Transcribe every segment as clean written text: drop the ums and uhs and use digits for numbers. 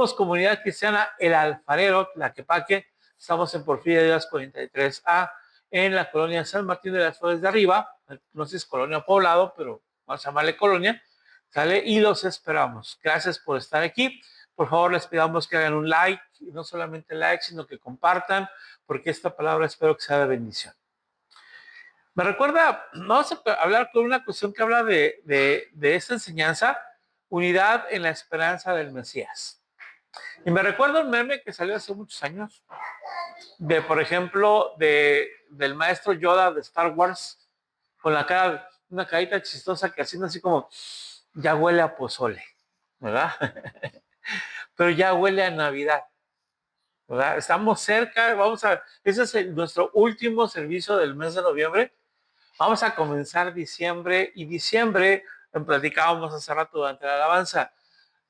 Somos Comunidad Cristiana El Alfarero, Tlaquepaque. Estamos en Porfirio Díaz 43A, en la colonia San Martín de las Flores de Arriba. No sé si es colonia o poblado, pero vamos a llamarle colonia. ¿Sale? Y los esperamos. Gracias por estar aquí. Por favor, les pedimos que hagan un like, y no solamente like, sino que compartan, porque esta palabra espero que sea de bendición. Me recuerda, vamos a hablar con una cuestión que habla de esta enseñanza, unidad en la esperanza del Mesías. Y me recuerda un meme que salió hace muchos años, por ejemplo, del maestro Yoda de Star Wars, con la cara, una carita chistosa que haciendo así como, ya huele a pozole, ¿verdad? Pero ya huele a Navidad, ¿verdad? Estamos cerca, ese es nuestro último servicio del mes de noviembre. Vamos a comenzar diciembre, y diciembre, platicábamos hace rato durante la alabanza,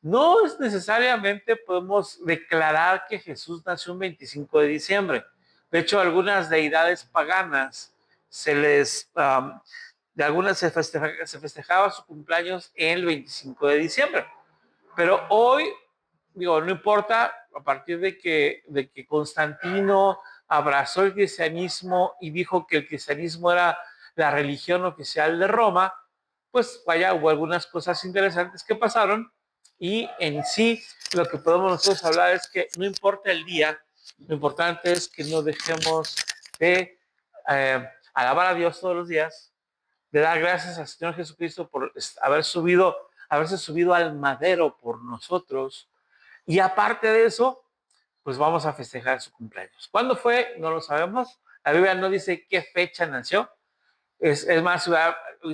no es necesariamente podemos declarar que Jesús nació un 25 de diciembre. De hecho, algunas deidades paganas de algunas se festejaba su cumpleaños el 25 de diciembre. Pero hoy, digo, no importa, a partir de que Constantino abrazó el cristianismo y dijo que el cristianismo era la religión oficial de Roma, pues vaya, hubo algunas cosas interesantes que pasaron, y en sí lo que podemos nosotros hablar es que no importa el día, lo importante es que no dejemos de alabar a Dios todos los días, de dar gracias al Señor Jesucristo por haberse subido al madero por nosotros, y aparte de eso, pues vamos a festejar su cumpleaños. ¿Cuándo fue? No lo sabemos. La Biblia no dice qué fecha nació. Es más,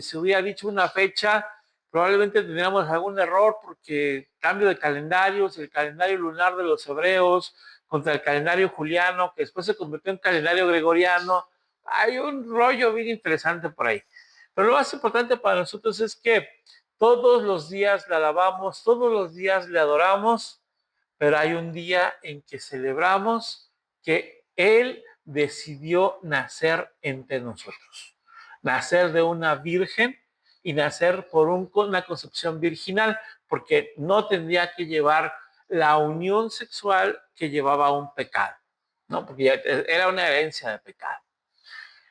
si hubiera dicho una fecha, probablemente tendríamos algún error, porque cambio de calendarios, el calendario lunar de los hebreos contra el calendario juliano, que después se convirtió en calendario gregoriano. Hay un rollo bien interesante por ahí. Pero lo más importante para nosotros es que todos los días le alabamos, todos los días le adoramos, pero hay un día en que celebramos que Él decidió nacer entre nosotros, nacer de una virgen y nacer por una concepción virginal, porque no tendría que llevar la unión sexual que llevaba a un pecado, ¿no? Porque ya era una herencia de pecado.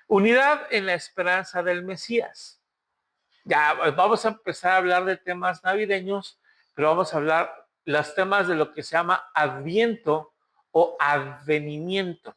Unidad en la esperanza del Mesías. Ya vamos a empezar a hablar de temas navideños, pero vamos a hablar los temas de lo que se llama Adviento o advenimiento.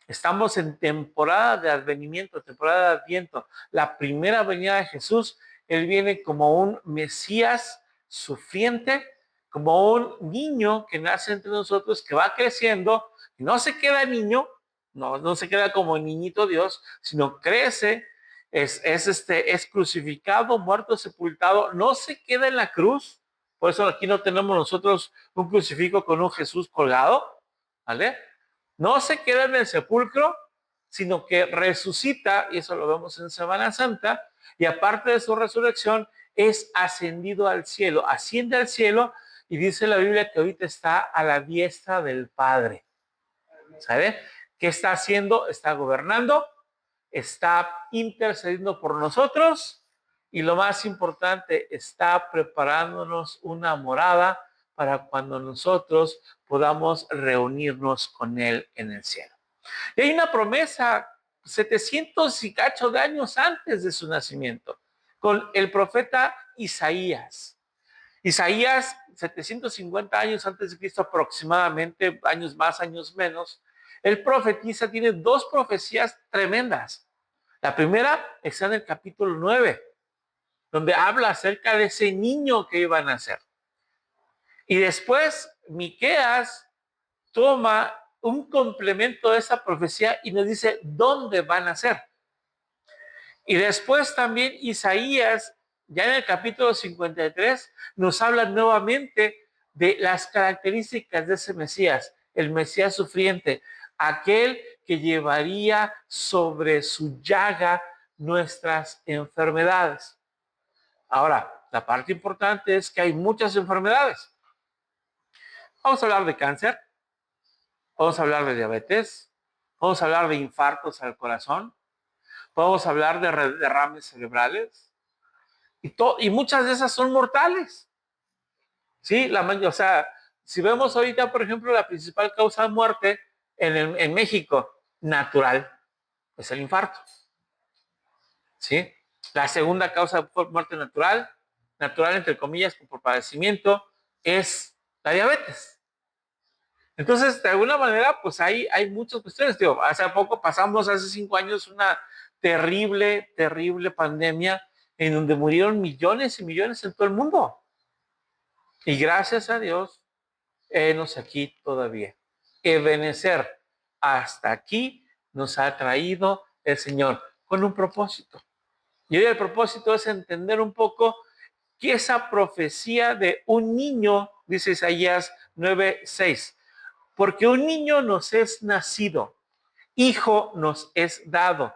Estamos en temporada de advenimiento, temporada de Adviento. La primera venida de Jesús, Él viene como un Mesías sufriente, como un niño que nace entre nosotros, que va creciendo, y no se queda niño, no se queda como niñito Dios, sino crece, es crucificado, muerto, sepultado, no se queda en la cruz. Por eso aquí no tenemos nosotros un crucifijo con un Jesús colgado, ¿vale? No se queda en el sepulcro, sino que resucita, y eso lo vemos en Semana Santa, y aparte de su resurrección, es ascendido al cielo, asciende al cielo, y dice la Biblia que ahorita está a la diestra del Padre. ¿Sabe? ¿Qué está haciendo? Está gobernando, está intercediendo por nosotros, y lo más importante, está preparándonos una morada para cuando nosotros podamos reunirnos con Él en el cielo. Y hay una promesa 700 y cacho de años antes de su nacimiento, con el profeta Isaías. Isaías, 750 años antes de Cristo aproximadamente, años más, años menos, él profetiza, tiene dos profecías tremendas. La primera está en el capítulo 9, donde habla acerca de ese niño que iba a nacer. Y después Miqueas toma un complemento de esa profecía y nos dice dónde van a nacer. Y después también Isaías, ya en el capítulo 53, nos habla nuevamente de las características de ese Mesías, el Mesías sufriente, aquel que llevaría sobre su llaga nuestras enfermedades. Ahora, la parte importante es que hay muchas enfermedades. Vamos a hablar de cáncer, vamos a hablar de diabetes, vamos a hablar de infartos al corazón, vamos a hablar de derrames cerebrales, y muchas de esas son mortales. Sí, o sea, Si vemos ahorita, por ejemplo, la principal causa de muerte en México, natural, es el infarto. ¿Sí? La segunda causa de muerte natural, natural entre comillas, por padecimiento, es la diabetes. Entonces, de alguna manera, pues hay muchas cuestiones. Tío, hace 5 años, una terrible, terrible pandemia en donde murieron millones y millones en todo el mundo. Y gracias a Dios, nos aquí todavía. Ebenecer hasta aquí nos ha traído el Señor con un propósito. Y hoy el propósito es entender un poco que esa profecía de un niño, dice Isaías 9:6, porque un niño nos es nacido, hijo nos es dado,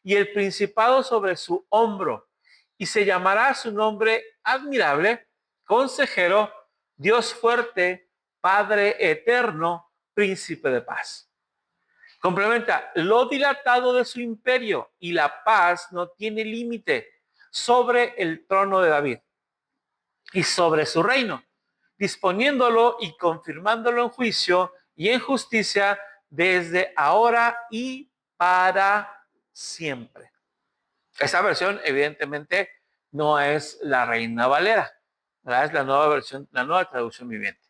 y el principado sobre su hombro, y se llamará su nombre admirable, consejero, Dios fuerte, Padre eterno, príncipe de paz. Complementa, lo dilatado de su imperio y la paz no tiene límite sobre el trono de David y sobre su reino, disponiéndolo y confirmándolo en juicio y en justicia desde ahora y para siempre. Esa versión, evidentemente, no es la Reina Valera, ¿verdad? Es la nueva versión, la nueva traducción viviente.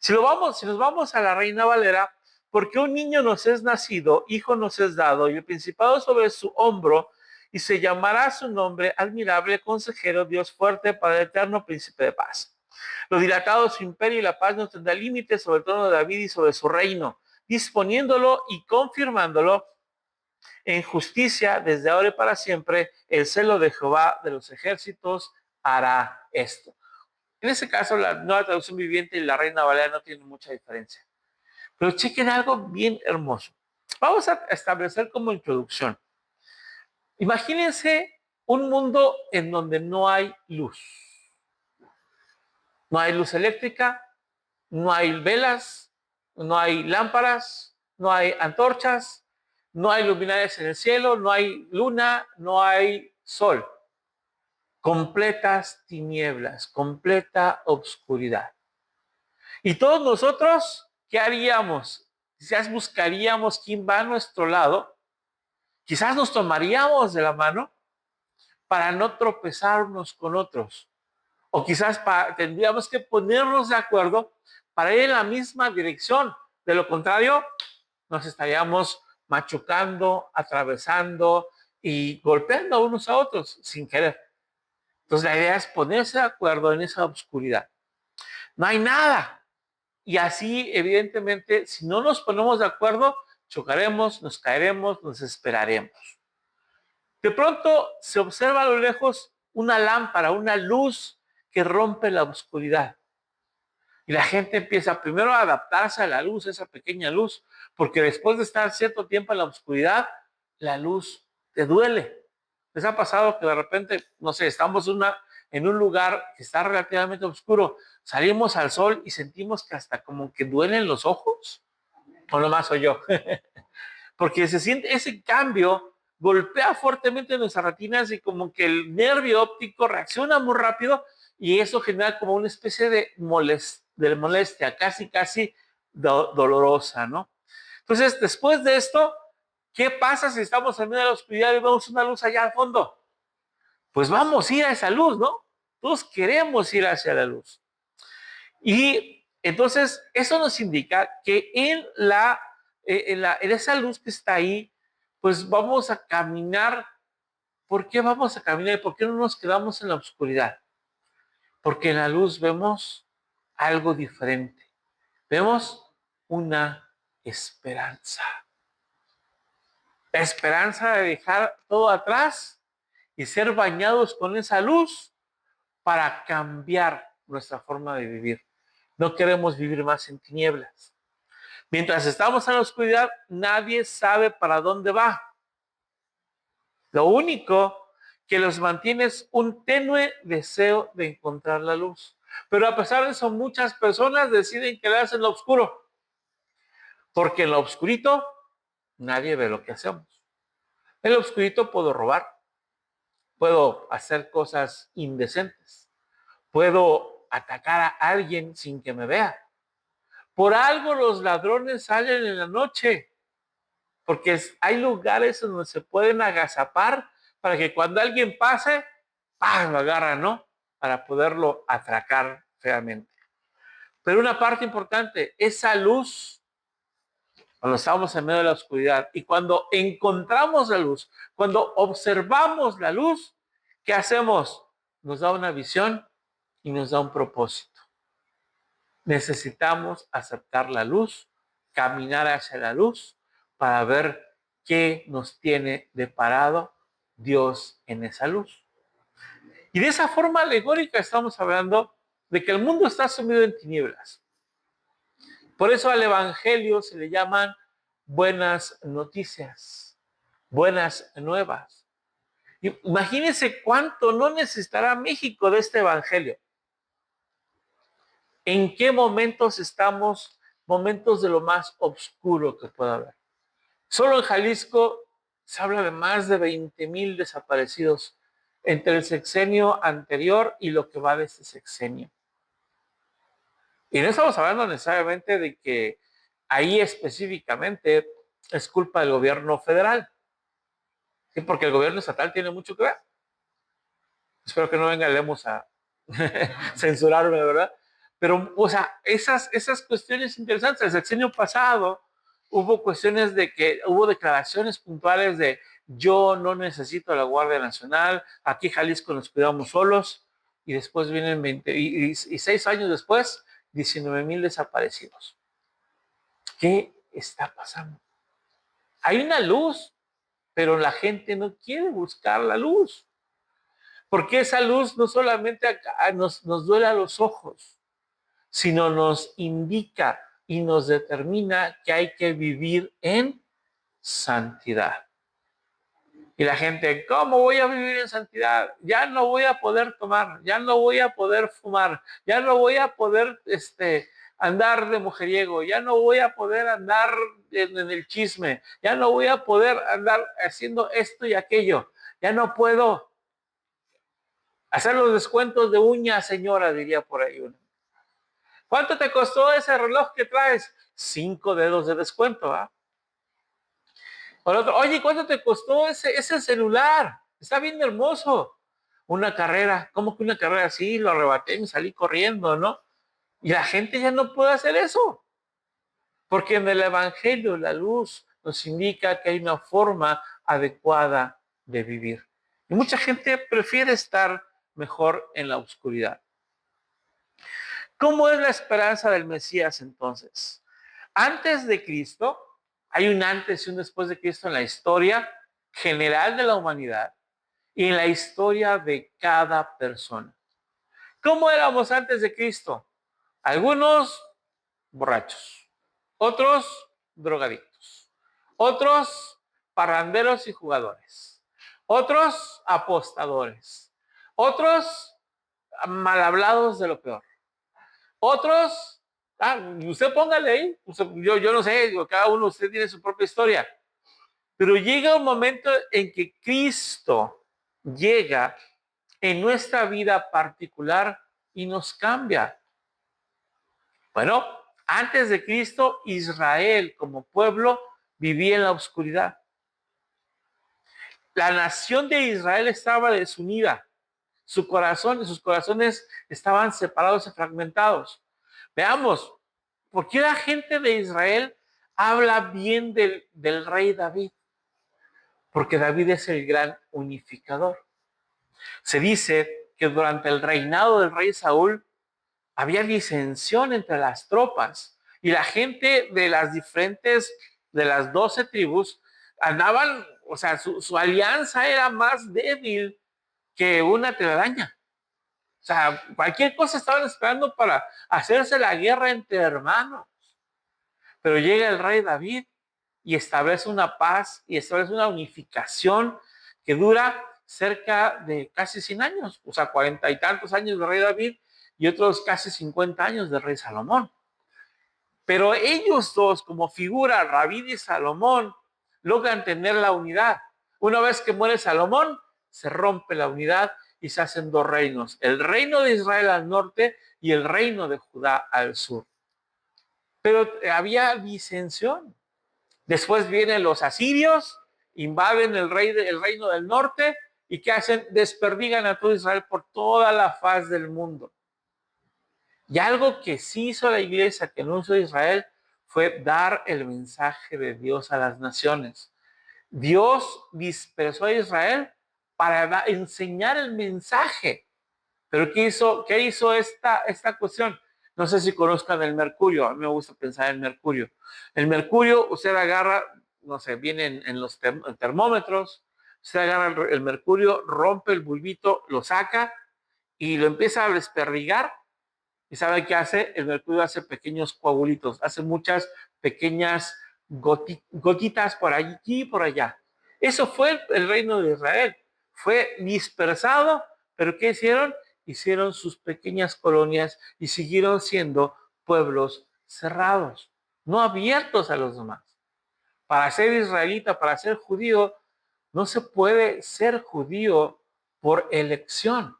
Si nos vamos a la Reina Valera, porque un niño nos es nacido, hijo nos es dado, y el principado sobre su hombro, y se llamará su nombre admirable, consejero, Dios fuerte, Padre eterno, príncipe de paz. Lo dilatado de su imperio y la paz no tendrá límites sobre el trono de David y sobre su reino, disponiéndolo y confirmándolo en justicia desde ahora y para siempre. El celo de Jehová de los ejércitos hará esto. En ese caso, la nueva traducción viviente y la Reina Valera no tienen mucha diferencia. Pero chequen algo bien hermoso. Vamos a establecer como introducción. Imagínense un mundo en donde no hay luz. No hay luz eléctrica, no hay velas, no hay lámparas, no hay antorchas, no hay luminarias en el cielo, no hay luna, no hay sol. Completas tinieblas, completa oscuridad. Y todos nosotros, ¿qué haríamos? Quizás buscaríamos quién va a nuestro lado, quizás nos tomaríamos de la mano para no tropezar unos con otros, o quizás tendríamos que ponernos de acuerdo para ir en la misma dirección. De lo contrario, nos estaríamos machucando, atravesando y golpeando a unos a otros sin querer. Entonces la idea es ponerse de acuerdo en esa oscuridad. No hay nada. Y así, evidentemente, si no nos ponemos de acuerdo, chocaremos, nos caeremos, nos esperaremos. De pronto se observa a lo lejos una lámpara, una luz que rompe la oscuridad. Y la gente empieza primero a adaptarse a la luz, esa pequeña luz, porque después de estar cierto tiempo en la oscuridad, la luz te duele. ¿Les ha pasado que de repente, no sé, estamos en un lugar que está relativamente oscuro, salimos al sol y sentimos que hasta como que duelen los ojos? ¿O nomás soy yo? Porque se siente ese cambio, golpea fuertemente nuestras retinas y como que el nervio óptico reacciona muy rápido y eso genera como una especie de molestia, casi dolorosa, ¿no? Entonces, después de esto, ¿qué pasa si estamos en medio de la oscuridad y vemos una luz allá al fondo? Pues vamos a ir a esa luz, ¿no? Todos queremos ir hacia la luz. Y entonces, eso nos indica que en esa luz que está ahí, pues vamos a caminar. ¿Por qué vamos a caminar? ¿Por qué no nos quedamos en la oscuridad? Porque en la luz vemos algo diferente. Vemos una esperanza. La esperanza de dejar todo atrás y ser bañados con esa luz para cambiar nuestra forma de vivir. No queremos vivir más en tinieblas. Mientras estamos en la oscuridad, nadie sabe para dónde va. Lo único que los mantiene es un tenue deseo de encontrar la luz. Pero a pesar de eso, muchas personas deciden quedarse en lo oscuro, porque en lo oscurito nadie ve lo que hacemos. En lo oscurito puedo robar, puedo hacer cosas indecentes, puedo atacar a alguien sin que me vea. Por algo los ladrones salen en la noche, porque hay lugares donde se pueden agazapar para que cuando alguien pase, ¡pam!, lo agarran, ¿no? Para poderlo atracar feamente. Pero una parte importante, esa luz, cuando estamos en medio de la oscuridad y cuando encontramos la luz, cuando observamos la luz, ¿qué hacemos? Nos da una visión y nos da un propósito. Necesitamos aceptar la luz, caminar hacia la luz para ver qué nos tiene deparado Dios en esa luz. Y de esa forma alegórica estamos hablando de que el mundo está sumido en tinieblas. Por eso al Evangelio se le llaman buenas noticias, buenas nuevas. Imagínense cuánto no necesitará México de este Evangelio. ¿En qué momentos estamos? Momentos de lo más oscuro que pueda haber. Solo en Jalisco se habla de más de 20,000 desaparecidos entre el sexenio anterior y lo que va de este sexenio. Y no estamos hablando necesariamente de que ahí específicamente es culpa del gobierno federal, ¿sí? Porque el gobierno estatal tiene mucho que ver. Espero que no venga Lemos a censurarme, ¿verdad? Pero, o sea, esas cuestiones interesantes. El sexenio pasado hubo cuestiones de que hubo declaraciones puntuales de yo no necesito la Guardia Nacional, aquí Jalisco nos cuidamos solos, y después vienen 20, y 6 años después, 19,000 desaparecidos. ¿Qué está pasando? Hay una luz, pero la gente no quiere buscar la luz. Porque esa luz no solamente nos duele a los ojos, sino nos indica y nos determina que hay que vivir en santidad. Y la gente, ¿cómo voy a vivir en santidad? Ya no voy a poder tomar, ya no voy a poder fumar, ya no voy a poder andar de mujeriego, ya no voy a poder andar en el chisme, ya no voy a poder andar haciendo esto y aquello, ya no puedo hacer los descuentos de uñas, señora, diría por ahí uno. ¿Cuánto te costó ese reloj que traes? 5 dedos de descuento, ¿ah? Por otro, oye, ¿cuánto te costó ese celular? Está bien hermoso. Una carrera, ¿cómo que una carrera? Sí, lo arrebaté y me salí corriendo, ¿no? Y la gente ya no puede hacer eso. Porque en el Evangelio la luz nos indica que hay una forma adecuada de vivir. Y mucha gente prefiere estar mejor en la oscuridad. ¿Cómo es la esperanza del Mesías entonces? Antes de Cristo, hay un antes y un después de Cristo en la historia general de la humanidad y en la historia de cada persona. ¿Cómo éramos antes de Cristo? Algunos borrachos, otros drogadictos, otros parranderos y jugadores, otros apostadores, otros mal hablados de lo peor. Otros, usted póngale ahí, yo no sé, cada uno de ustedes tiene su propia historia, pero llega un momento en que Cristo llega en nuestra vida particular y nos cambia. Bueno, antes de Cristo, Israel como pueblo vivía en la oscuridad. La nación de Israel estaba desunida. Su corazón y sus corazones estaban separados y fragmentados. Veamos, ¿por qué la gente de Israel habla bien del rey David? Porque David es el gran unificador. Se dice que durante el reinado del rey Saúl había disensión entre las tropas y la gente de las 12 tribus andaban, o sea, su alianza era más débil que una telaraña. O sea, cualquier cosa estaban esperando para hacerse la guerra entre hermanos. Pero llega el rey David y establece una paz y establece una unificación que dura cerca de casi 100 años. O sea, 40 y tantos años del rey David y otros casi 50 años del rey Salomón. Pero ellos dos, como figura, David y Salomón, logran tener la unidad. Una vez que muere Salomón, se rompe la unidad y se hacen dos reinos, el reino de Israel al norte y el reino de Judá al sur. pero había disensión. Después vienen los asirios, invaden el reino del norte, y ¿qué hacen? Desperdigan a todo Israel por toda la faz del mundo. Y algo que sí hizo la iglesia, que no hizo Israel, fue dar el mensaje de Dios a las naciones. Dios dispersó a Israel para enseñar el mensaje. Pero ¿qué hizo esta cuestión? No sé si conozcan el mercurio. A mí me gusta pensar en mercurio. El mercurio, usted agarra, no sé, viene en los termómetros, usted agarra el mercurio, rompe el bulbito, lo saca y lo empieza a desperdigar. ¿Y sabe qué hace? El mercurio hace pequeños coagulitos, hace muchas pequeñas gotitas por allí y por allá. Eso fue el reino de Israel. Fue dispersado, pero ¿qué hicieron? Hicieron sus pequeñas colonias y siguieron siendo pueblos cerrados, no abiertos a los demás. Para ser israelita, para ser judío, no se puede ser judío por elección.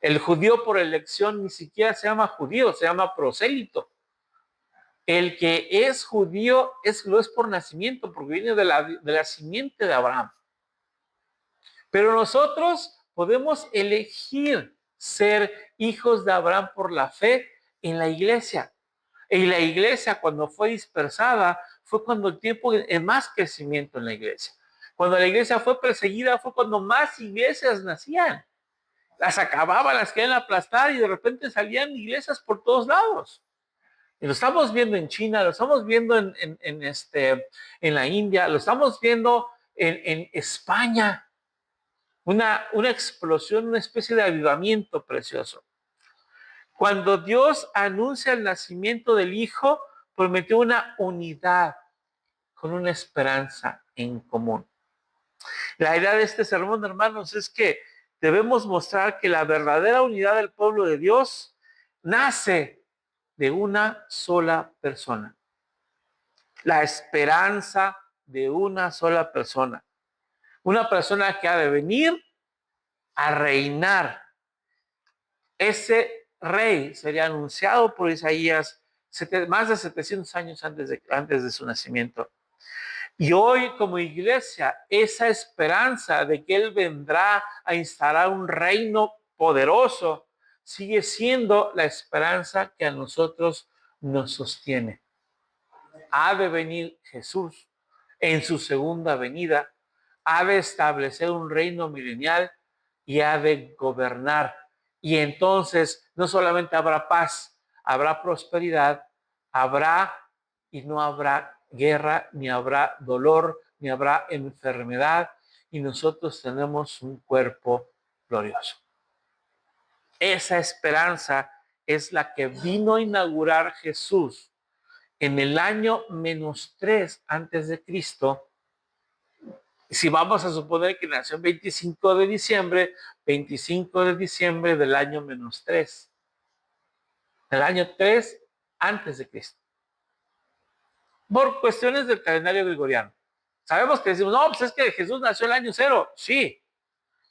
El judío por elección ni siquiera se llama judío, se llama prosélito. El que es judío lo es por nacimiento, porque viene de la simiente de Abraham. Pero nosotros podemos elegir ser hijos de Abraham por la fe en la iglesia. Y la iglesia, cuando fue dispersada, fue cuando el tiempo de más crecimiento en la iglesia. Cuando la iglesia fue perseguida, fue cuando más iglesias nacían. Las acababan, las querían aplastar y de repente salían iglesias por todos lados. Y lo estamos viendo en China, lo estamos viendo en la India, lo estamos viendo en España. Una explosión, una especie de avivamiento precioso. Cuando Dios anuncia el nacimiento del Hijo, prometió una unidad con una esperanza en común. La idea de este sermón, hermanos, es que debemos mostrar que la verdadera unidad del pueblo de Dios nace de una sola persona. La esperanza de una sola persona. Una persona que ha de venir a reinar. Ese rey sería anunciado por Isaías más de 700 años antes de su nacimiento. Y hoy como iglesia, esa esperanza de que Él vendrá a instalar un reino poderoso sigue siendo la esperanza que a nosotros nos sostiene. Ha de venir Jesús en su segunda venida, ha de establecer un reino milenial y ha de gobernar. Y entonces no solamente habrá paz, habrá prosperidad, habrá y no habrá guerra, ni habrá dolor, ni habrá enfermedad, y nosotros tenemos un cuerpo glorioso. Esa esperanza es la que vino a inaugurar Jesús en el año -3 antes de Cristo. Si vamos a suponer que nació el 25 de diciembre, 25 de diciembre del año -3, el año 3 antes de Cristo. Por cuestiones del calendario gregoriano. Sabemos que decimos, no, pues es que Jesús nació el año 0, sí,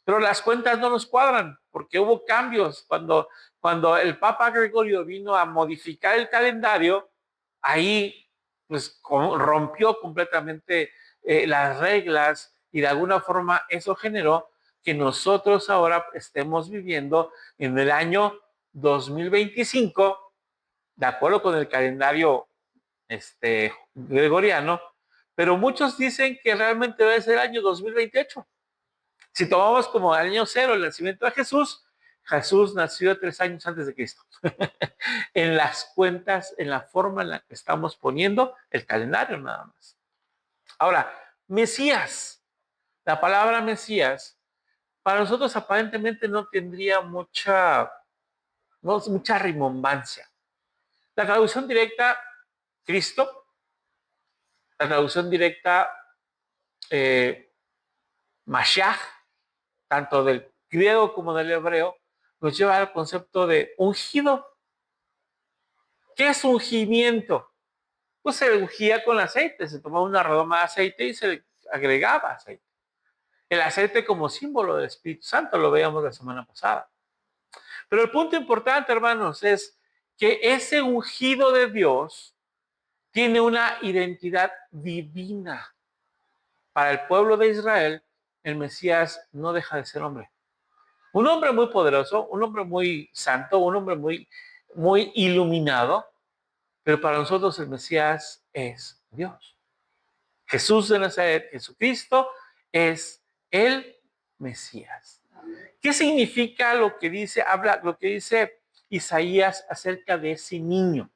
pero las cuentas no nos cuadran, porque hubo cambios. Cuando el Papa Gregorio vino a modificar el calendario, ahí pues rompió completamente las reglas, y de alguna forma eso generó que nosotros ahora estemos viviendo en el año 2025, de acuerdo con el calendario gregoriano, pero muchos dicen que realmente debe ser el año 2028. Si tomamos como el año 0 el nacimiento de Jesús, Jesús nació 3 años antes de Cristo. En las cuentas, en la forma en la que estamos poniendo el calendario nada más. Ahora, Mesías. La palabra Mesías, para nosotros aparentemente no tendría mucha rimbombancia. La traducción directa, Cristo. La traducción directa, Mashiach, tanto del griego como del hebreo, nos lleva al concepto de ungido. ¿Qué es ungimiento? Pues se ungía con aceite, se tomaba una redoma de aceite y se le agregaba aceite. El aceite como símbolo del Espíritu Santo, lo veíamos la semana pasada. Pero el punto importante, hermanos, es que ese ungido de Dios tiene una identidad divina. Para el pueblo de Israel, el Mesías no deja de ser hombre. Un hombre muy poderoso, un hombre muy santo, un hombre muy iluminado, pero para nosotros el Mesías es Dios. Jesús de Nazaret, Jesucristo, es el Mesías. ¿Qué significa lo que dice Isaías acerca de ese niño?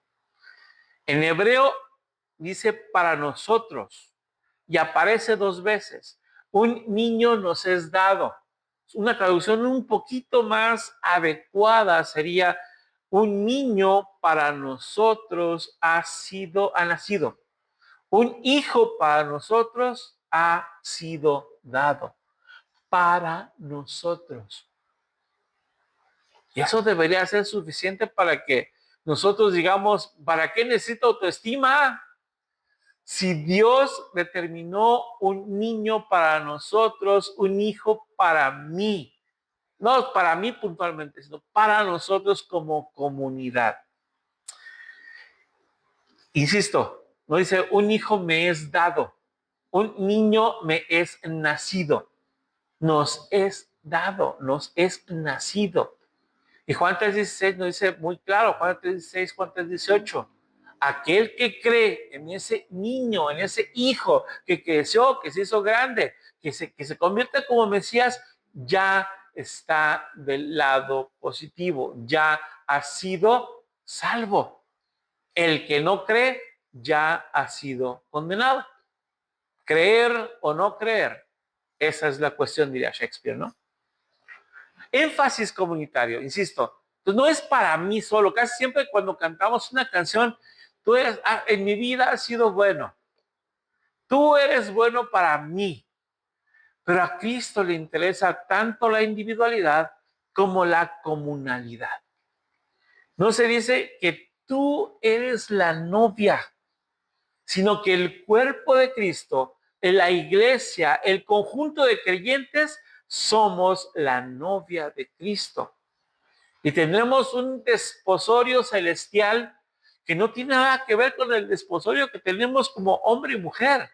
En hebreo dice para nosotros y aparece 2 veces. Un niño nos es dado. Una traducción un poquito más adecuada sería un niño para nosotros ha nacido. Un hijo para nosotros ha sido dado. Para nosotros. Y eso debería ser suficiente para que nosotros digamos, ¿para qué necesito autoestima? Si Dios determinó un niño para nosotros, un hijo para mí, no para mí puntualmente, sino para nosotros como comunidad. Insisto, no dice un hijo me es dado, un niño me es nacido, nos es dado, nos es nacido. Y Juan 3:16 nos dice muy claro, Juan 3:16, Juan 3:18, aquel que cree en ese niño, en ese hijo que creció, que se hizo grande, que se convierte como Mesías, ya está del lado positivo, ya ha sido salvo. El que no cree ya ha sido condenado. Creer o no creer, esa es la cuestión, diría Shakespeare, ¿no? Énfasis comunitario, insisto, pues no es para mí solo. Casi siempre cuando cantamos una canción, en mi vida has sido bueno. Tú eres bueno para mí. Pero a Cristo le interesa tanto la individualidad como la comunalidad. No se dice que tú eres la novia, sino que el cuerpo de Cristo, la iglesia, el conjunto de creyentes, somos la novia de Cristo. Y tendremos un desposorio celestial que no tiene nada que ver con el desposorio que tenemos como hombre y mujer,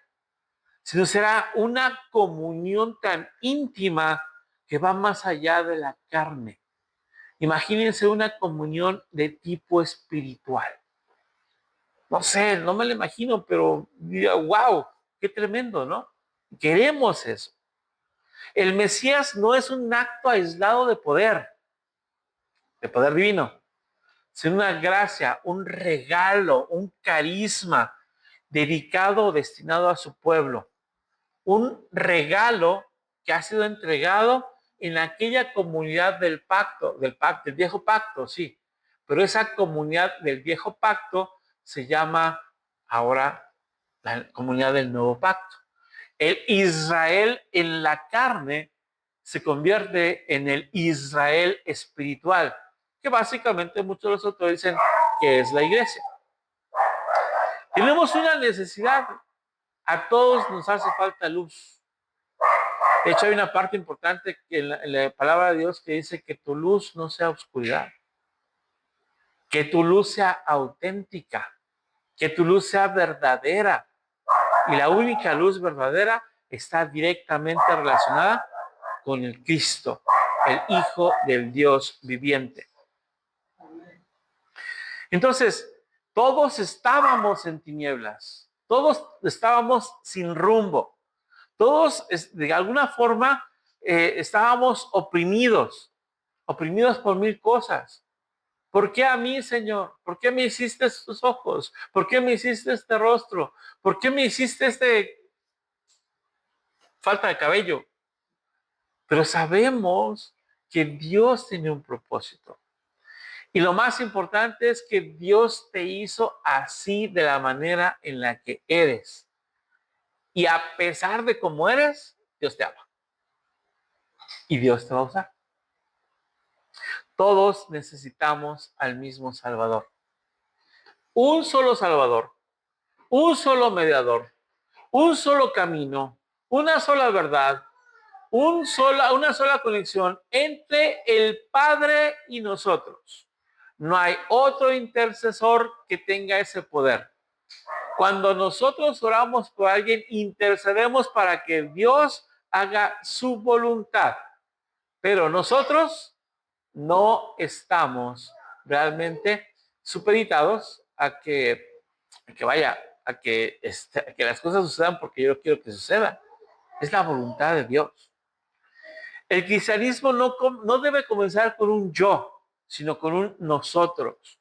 sino será una comunión tan íntima que va más allá de la carne. Imagínense una comunión de tipo espiritual. No sé, no me lo imagino, pero wow, qué tremendo, ¿no? Queremos eso. El Mesías no es un acto aislado de poder divino, sino una gracia, un regalo, un carisma dedicado o destinado a su pueblo. Un regalo que ha sido entregado en aquella comunidad del viejo pacto, sí. Pero esa comunidad del viejo pacto se llama ahora la comunidad del nuevo pacto. El Israel en la carne se convierte en el Israel espiritual, que básicamente muchos de los autores dicen que es la iglesia. Tenemos una necesidad, a todos nos hace falta luz. De hecho, hay una parte importante en la palabra de Dios que dice que tu luz no sea oscuridad, que tu luz sea auténtica, que tu luz sea verdadera. Y la única luz verdadera está directamente relacionada con el Cristo, el Hijo del Dios viviente. Entonces, todos estábamos en tinieblas, todos estábamos sin rumbo, todos de alguna forma estábamos oprimidos por 1000 cosas. ¿Por qué a mí, Señor? ¿Por qué me hiciste estos ojos? ¿Por qué me hiciste este rostro? ¿Por qué me hiciste falta de cabello? Pero sabemos que Dios tiene un propósito. Y lo más importante es que Dios te hizo así, de la manera en la que eres. Y a pesar de cómo eres, Dios te ama. Y Dios te va a usar. Todos necesitamos al mismo Salvador. Un solo Salvador, un solo mediador, un solo camino, una sola verdad, una sola conexión entre el Padre y nosotros. No hay otro intercesor que tenga ese poder. Cuando nosotros oramos por alguien, intercedemos para que Dios haga su voluntad. Pero nosotros no estamos realmente supeditados a que las cosas sucedan porque yo quiero que sucedan. Es la voluntad de Dios. El cristianismo no debe comenzar con un yo, sino con un nosotros.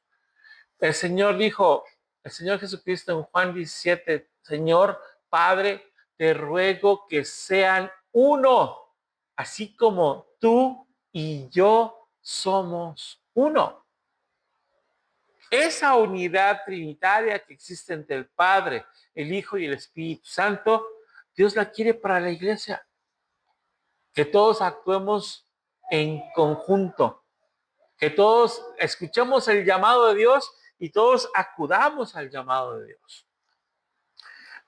El Señor dijo, el Señor Jesucristo en Juan 17, Señor Padre, te ruego que sean uno, así como tú y yo somos uno. Esa unidad trinitaria que existe entre el Padre, el Hijo y el Espíritu Santo, Dios la quiere para la iglesia. Que todos actuemos en conjunto, que todos escuchemos el llamado de Dios y todos acudamos al llamado de Dios.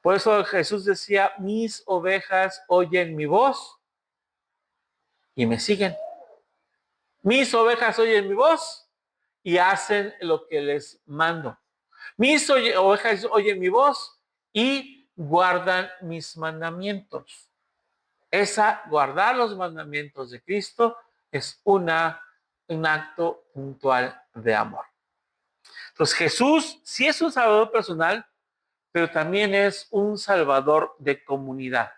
Por eso Jesús decía, mis ovejas oyen mi voz y me siguen. Mis ovejas oyen mi voz y hacen lo que les mando. Mis ovejas oyen mi voz y guardan mis mandamientos. Guardar los mandamientos de Cristo es un acto puntual de amor. Entonces Jesús sí es un salvador personal, pero también es un salvador de comunidad.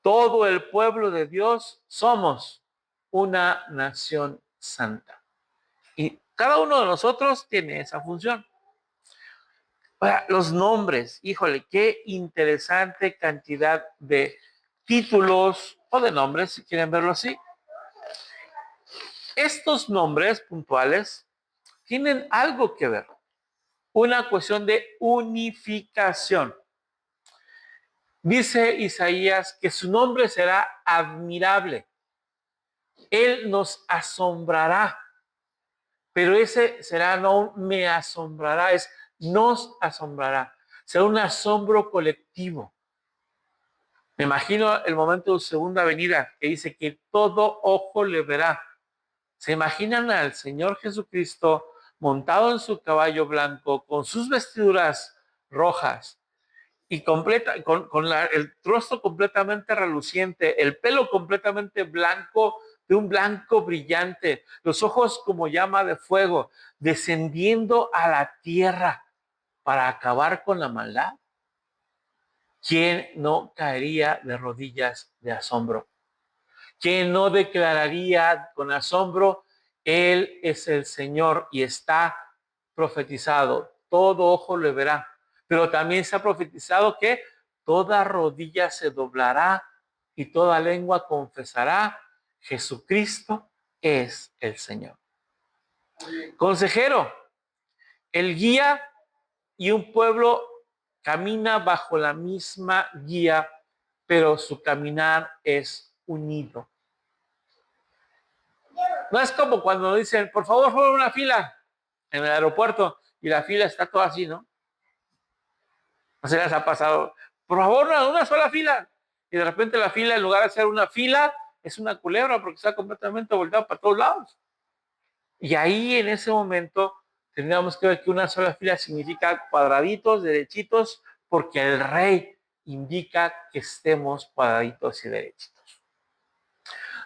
Todo el pueblo de Dios somos una nación santa. Y cada uno de nosotros tiene esa función. Ahora, los nombres, híjole, qué interesante cantidad de títulos o de nombres, si quieren verlo así. Estos nombres puntuales tienen algo que ver, una cuestión de unificación. Dice Isaías que su nombre será admirable. Él nos asombrará, pero ese será no me asombrará, es nos asombrará. Será un asombro colectivo. Me imagino el momento de su segunda venida que dice que todo ojo le verá. ¿Se imaginan al Señor Jesucristo montado en su caballo blanco, con sus vestiduras rojas y con el rostro completamente reluciente, el pelo completamente blanco, de un blanco brillante, los ojos como llama de fuego, descendiendo a la tierra para acabar con la maldad? ¿Quién no caería de rodillas de asombro? ¿Quién no declararía con asombro, Él es el Señor y está profetizado? Todo ojo le verá, pero también se ha profetizado que toda rodilla se doblará y toda lengua confesará, Jesucristo es el Señor. Consejero, el guía y un pueblo camina bajo la misma guía, pero su caminar es unido. No es como cuando dicen, por favor, formen una fila en el aeropuerto y la fila está toda así, ¿no? No se les ha pasado, por favor, una sola fila. Y de repente la fila, en lugar de ser una fila, es una culebra porque está completamente volteado para todos lados. Y ahí en ese momento tendríamos que ver que una sola fila significa cuadraditos, derechitos, porque el rey indica que estemos cuadraditos y derechitos.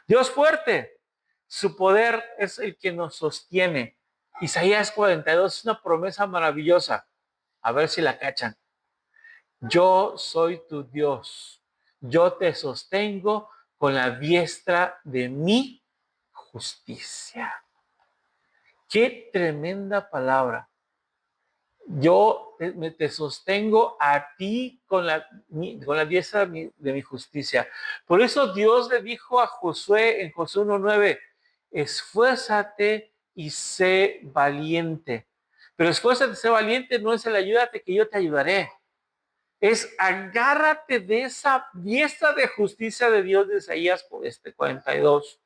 Dios fuerte, su poder es el que nos sostiene. Isaías 42 es una promesa maravillosa. A ver si la cachan. Yo soy tu Dios. Yo te sostengo con la diestra de mi justicia. Qué tremenda palabra. Yo te sostengo a ti con la diestra de mi justicia. Por eso Dios le dijo a Josué en Josué 1:9, esfuérzate y sé valiente. Pero esfuérzate y sé valiente no es el ayúdate que yo te ayudaré. Es agárrate de esa diestra de justicia de Dios de Isaías 42.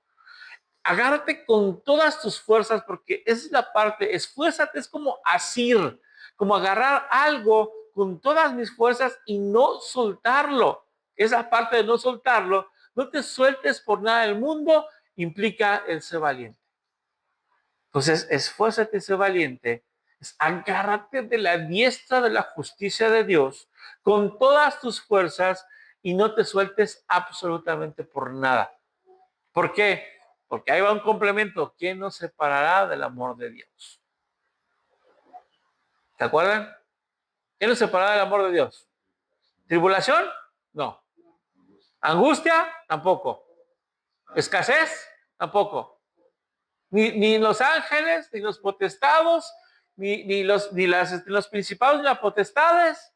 Agárrate con todas tus fuerzas porque esa es la parte, esfuérzate, es como asir, como agarrar algo con todas mis fuerzas y no soltarlo. Esa parte de no soltarlo, no te sueltes por nada del mundo, implica el ser valiente. Entonces, esfuérzate y sé valiente. Agárrate de la diestra de la justicia de Dios con todas tus fuerzas y no te sueltes absolutamente por nada. ¿Por qué? Porque ahí va un complemento. ¿Quién nos separará del amor de Dios? ¿Se acuerdan? ¿Quién nos separará del amor de Dios? ¿Tribulación? No. ¿Angustia? Tampoco. ¿Escasez? Tampoco. Ni los ángeles, ni los potestados, los principados, ni las potestades.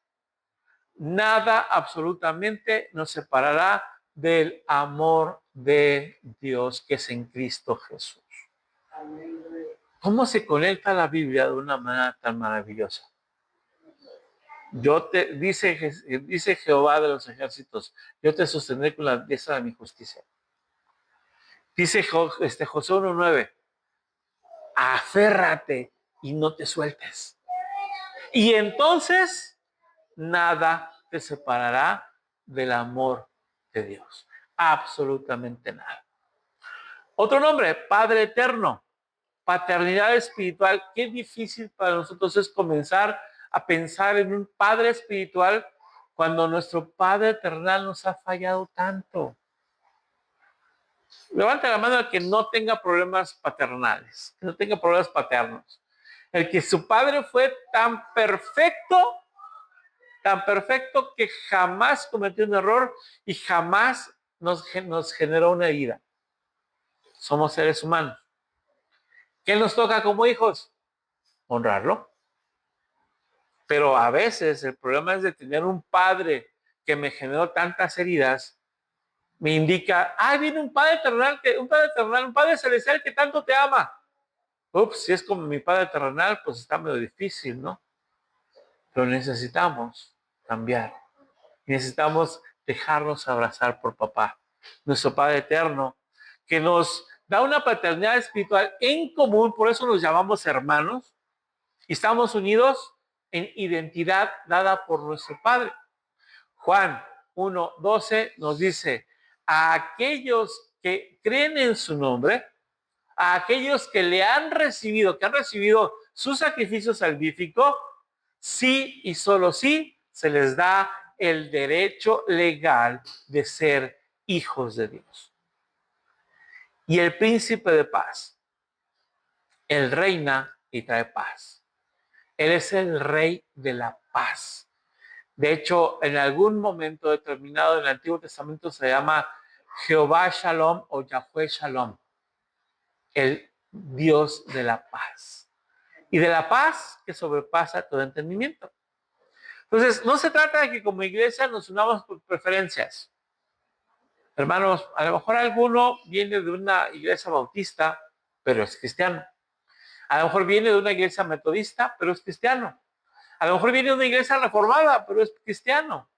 Nada absolutamente nos separará del amor de Dios que es en Cristo Jesús. ¿Cómo se conecta la Biblia de una manera tan maravillosa? Dice Jehová de los ejércitos, yo te sostendré con la diestra de mi justicia. Dice Josué 1:9, aférrate y no te sueltes. Y entonces nada te separará del amor de Dios. Absolutamente nada. Otro nombre, Padre Eterno. Paternidad espiritual. Qué difícil para nosotros es comenzar a pensar en un Padre espiritual cuando nuestro Padre terrenal nos ha fallado tanto. Levanta la mano el que no tenga problemas paternales, que no tenga problemas paternos. El que su padre fue tan perfecto que jamás cometió un error y jamás nos generó una herida. Somos seres humanos. ¿Qué nos toca como hijos? Honrarlo. Pero a veces el problema es de tener un padre que me generó tantas heridas, me indica, viene un padre terrenal, un padre celestial que tanto te ama. Ups, si es como mi padre terrenal, pues está medio difícil, ¿no? Pero necesitamos cambiar. Necesitamos dejarnos abrazar por papá, nuestro Padre eterno, que nos da una paternidad espiritual en común, por eso nos llamamos hermanos, y estamos unidos en identidad dada por nuestro Padre. Juan 1:12 nos dice, a aquellos que creen en su nombre, a aquellos que le han recibido, que han recibido su sacrificio salvífico, sí y solo sí se les da el derecho legal de ser hijos de Dios. Y el príncipe de paz, él reina y trae paz. Él es el rey de la paz. De hecho, en algún momento determinado en el Antiguo Testamento se llama Jehová Shalom o Yahweh Shalom, el Dios de la paz. Y de la paz que sobrepasa todo entendimiento. Entonces, no se trata de que como iglesia nos unamos por preferencias. Hermanos, a lo mejor alguno viene de una iglesia bautista, pero es cristiano. A lo mejor viene de una iglesia metodista, pero es cristiano. A lo mejor viene de una iglesia reformada, pero es cristiano.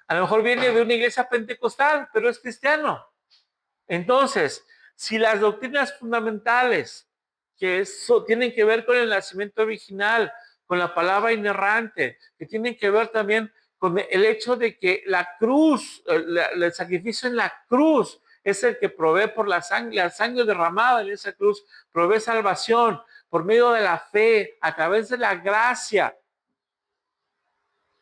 A lo mejor viene de una iglesia pentecostal, pero es cristiano. Entonces, si las doctrinas fundamentales que tienen que ver con el nacimiento original, con la palabra inerrante, que tienen que ver también con el hecho de que la cruz, el sacrificio en la cruz es el que provee por la sangre derramada en esa cruz, provee salvación por medio de la fe, a través de la gracia.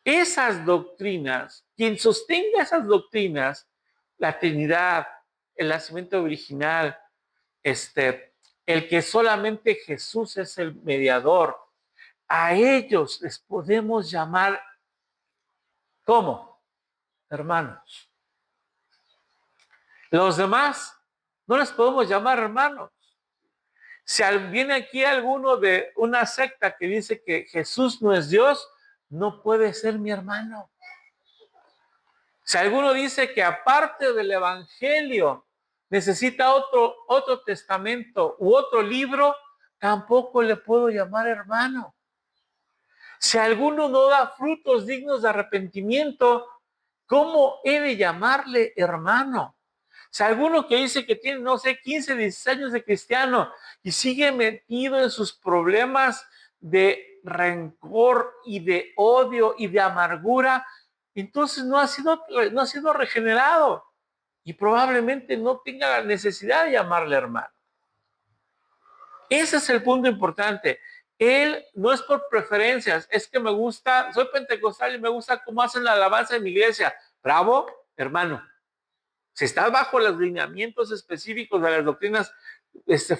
Esas doctrinas, quien sostenga esas doctrinas, la Trinidad, el nacimiento original, el que solamente Jesús es el mediador, a ellos les podemos llamar, ¿cómo? Hermanos. Los demás no les podemos llamar hermanos. Si viene aquí alguno de una secta que dice que Jesús no es Dios, no puede ser mi hermano. Si alguno dice que aparte del Evangelio necesita otro testamento u otro libro, tampoco le puedo llamar hermano. Si alguno no da frutos dignos de arrepentimiento, ¿cómo he de llamarle hermano? Si alguno que dice que tiene, 15, 16 años de cristiano y sigue metido en sus problemas de rencor y de odio y de amargura, entonces no ha sido regenerado y probablemente no tenga la necesidad de llamarle hermano. Ese es el punto importante. Él no es por preferencias, es que me gusta, soy pentecostal y me gusta cómo hacen la alabanza en mi iglesia. Bravo, hermano. Si estás bajo los lineamientos específicos de las doctrinas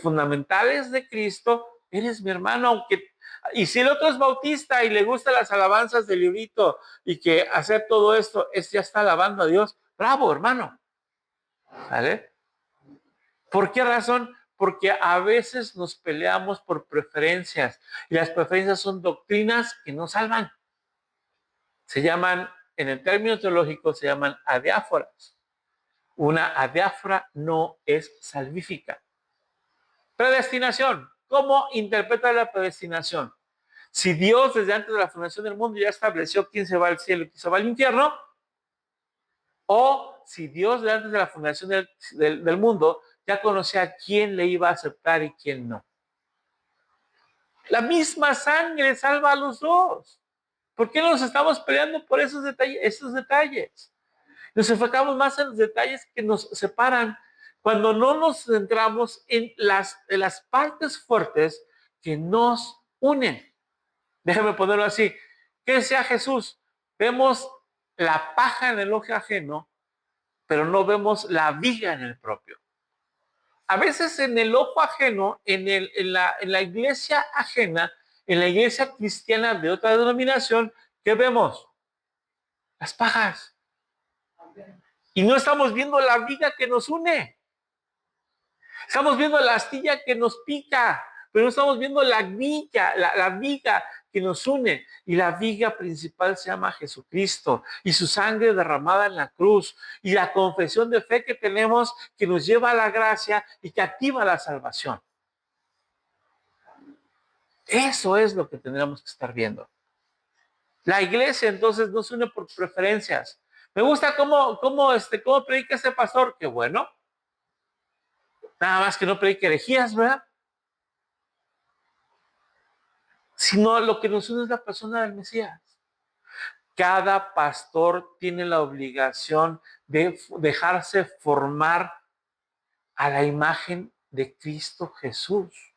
fundamentales de Cristo, eres mi hermano, y si el otro es bautista y le gustan las alabanzas del librito y que hacer todo esto, ya está alabando a Dios, bravo, hermano. ¿Vale? ¿Por qué razón? Porque a veces nos peleamos por preferencias y las preferencias son doctrinas que no salvan. Se llaman, en el término teológico, se llaman adiáforas. Una adiáfora no es salvífica. Predestinación. ¿Cómo interpreta la predestinación? Si Dios desde antes de la fundación del mundo ya estableció quién se va al cielo y quién se va al infierno, o si Dios desde antes de la fundación del mundo ya conocía quién le iba a aceptar y quién no. La misma sangre salva a los dos. ¿Por qué nos estamos peleando por esos detalles? Nos enfocamos más en los detalles que nos separan cuando no nos centramos en las partes fuertes que nos unen. Déjame ponerlo así. ¿Qué decía Jesús? Vemos la paja en el ojo ajeno, pero no vemos la viga en el propio. A veces en el ojo ajeno, en la iglesia ajena, en la iglesia cristiana de otra denominación, ¿qué vemos? Las pajas. Y no estamos viendo la viga que nos une. Estamos viendo la astilla que nos pica, pero no estamos viendo la viga que nos une. Y la viga principal se llama Jesucristo y su sangre derramada en la cruz y la confesión de fe que tenemos que nos lleva a la gracia y que activa la salvación. Eso es lo que tendríamos que estar viendo. La iglesia entonces no se une por preferencias. Me gusta cómo predica este pastor, qué bueno. Nada más que no predique herejías, ¿verdad? Sino lo que nos une es la persona del Mesías. Cada pastor tiene la obligación de dejarse formar a la imagen de Cristo Jesús.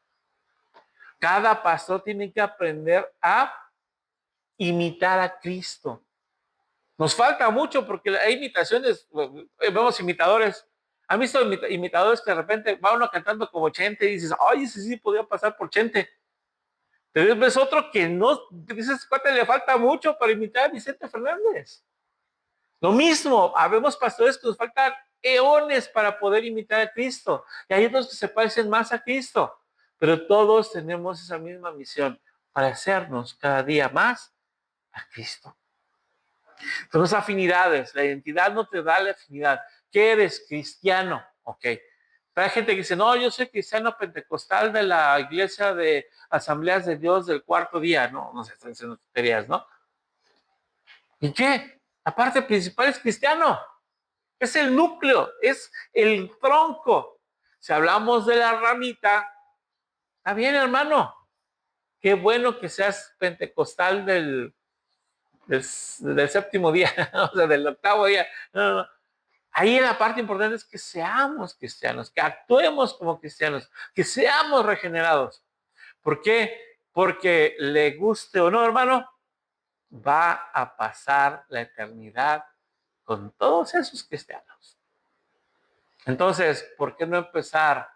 Cada pastor tiene que aprender a imitar a Cristo. Nos falta mucho porque hay imitaciones, vemos imitadores. ¿Han visto imitadores que de repente va uno cantando como Chente y dices, ay, ese sí podría pasar por Chente? Pero ves otro que no, dices, cuate, le falta mucho para imitar a Vicente Fernández. Lo mismo, habemos pastores que nos faltan eones para poder imitar a Cristo. Y hay otros que se parecen más a Cristo. Pero todos tenemos esa misma misión, para hacernos cada día más a Cristo. Son las afinidades. La identidad no te da la afinidad. ¿Qué eres? Cristiano. Ok. Pero hay gente que dice, no, yo soy cristiano pentecostal de la iglesia de Asambleas de Dios del cuarto día. No sé, están diciendo tonterías, ¿no? ¿Y qué? La parte principal es cristiano. Es el núcleo, es el tronco. Si hablamos de la ramita, está bien, hermano. Qué bueno que seas pentecostal del séptimo día, o sea, del octavo día. No. Ahí la parte importante es que seamos cristianos, que actuemos como cristianos, que seamos regenerados. ¿Por qué? Porque le guste o no, hermano, va a pasar la eternidad con todos esos cristianos. Entonces, ¿por qué no empezar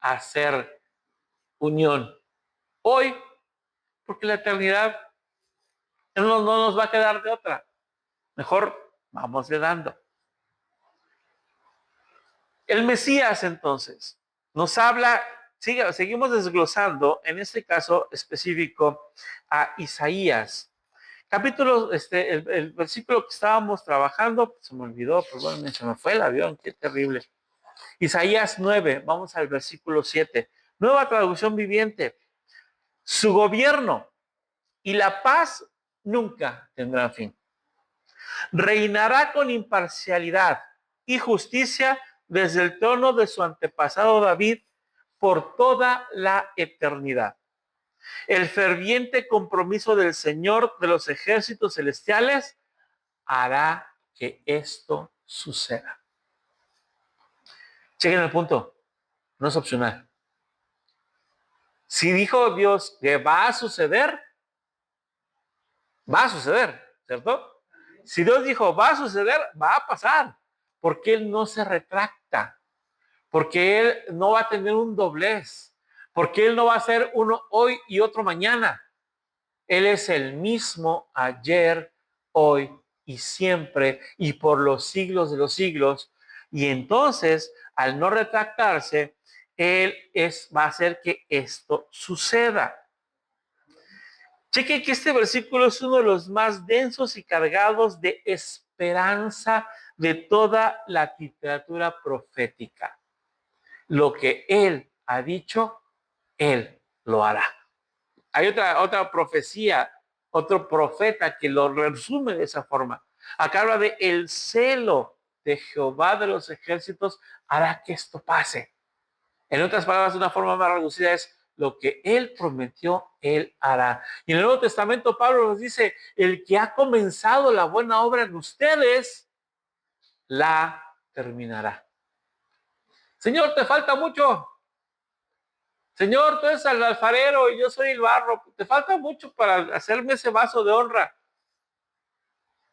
a hacer unión hoy? Porque la eternidad no nos va a quedar de otra. Mejor vamos dando. El Mesías, entonces, nos habla, seguimos desglosando, en este caso específico, a Isaías. Capítulo, el versículo que estábamos trabajando, se me olvidó, perdón, se me fue el avión, qué terrible. Isaías 9, vamos al versículo 7. Nueva traducción viviente. Su gobierno y la paz nunca tendrán fin. Reinará con imparcialidad y justicia desde el trono de su antepasado David por toda la eternidad. El ferviente compromiso del Señor de los ejércitos celestiales hará que esto suceda. Chequen el punto, no es opcional. Si dijo Dios que va a suceder, ¿cierto? Si Dios dijo va a suceder, va a pasar, porque Él no se retracta, porque Él no va a tener un doblez, porque Él no va a ser uno hoy y otro mañana. Él es el mismo ayer, hoy y siempre, y por los siglos de los siglos. Y entonces, al no retractarse, va a hacer que esto suceda. Chequen que este versículo es uno de los más densos y cargados de esperanza de toda la literatura profética. Lo que Él ha dicho, Él lo hará. Hay otra profecía, otro profeta que lo resume de esa forma. Acá habla de el celo de Jehová de los ejércitos hará que esto pase. En otras palabras, de una forma más reducida es lo que Él prometió, Él hará. Y en el Nuevo Testamento Pablo nos dice, el que ha comenzado la buena obra en ustedes, la terminará. Señor, te falta mucho. Señor, tú eres el alfarero y yo soy el barro. Te falta mucho para hacerme ese vaso de honra.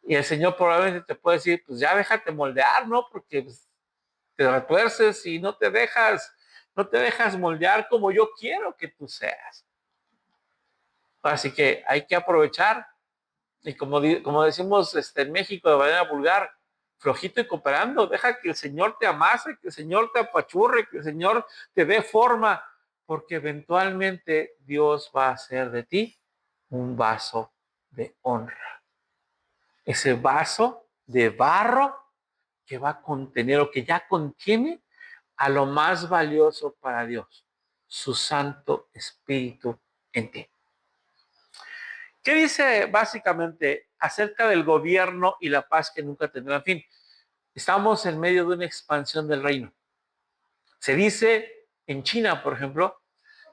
Y el Señor probablemente te puede decir, pues ya déjate moldear, ¿no? Porque pues, te retuerces y no te dejas moldear como yo quiero que tú seas. Así que hay que aprovechar y como decimos en México de manera vulgar, flojito y cooperando, deja que el Señor te amase, que el Señor te apachurre, que el Señor te dé forma, porque eventualmente Dios va a hacer de ti un vaso de honra. Ese vaso de barro que va a contener o que ya contiene a lo más valioso para Dios, su Santo Espíritu en ti. ¿Qué dice básicamente acerca del gobierno y la paz que nunca tendrá fin? Estamos en medio de una expansión del reino. Se dice en China, por ejemplo,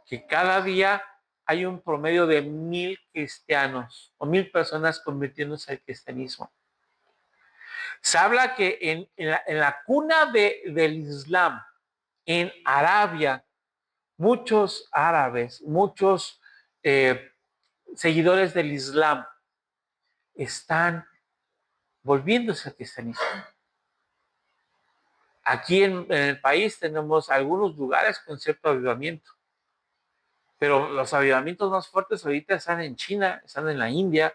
que cada día hay un promedio de 1,000 cristianos o 1,000 personas convirtiéndose al cristianismo. Se habla que en la cuna del Islam, en Arabia, muchos árabes, muchos seguidores del Islam están volviéndose al cristianismo. Aquí en el país tenemos algunos lugares con cierto avivamiento, pero los avivamientos más fuertes ahorita están en China, están en la India,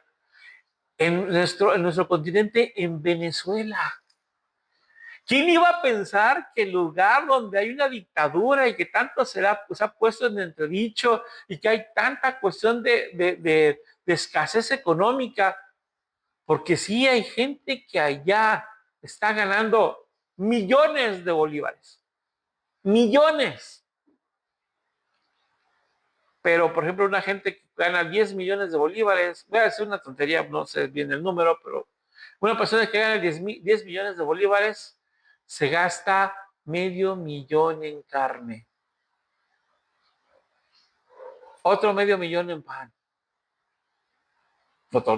en nuestro continente, en Venezuela. ¿Quién iba a pensar que el lugar donde hay una dictadura y que tanto se ha puesto en entredicho y que hay tanta cuestión de escasez económica, porque sí hay gente que allá está ganando millones de bolívares, millones. Pero, por ejemplo, una gente que gana 10 millones de bolívares, voy a decir una tontería, no sé bien el número, pero una persona que gana 10 millones de bolívares se gasta $500,000 en carne, otro $500,000 en pan.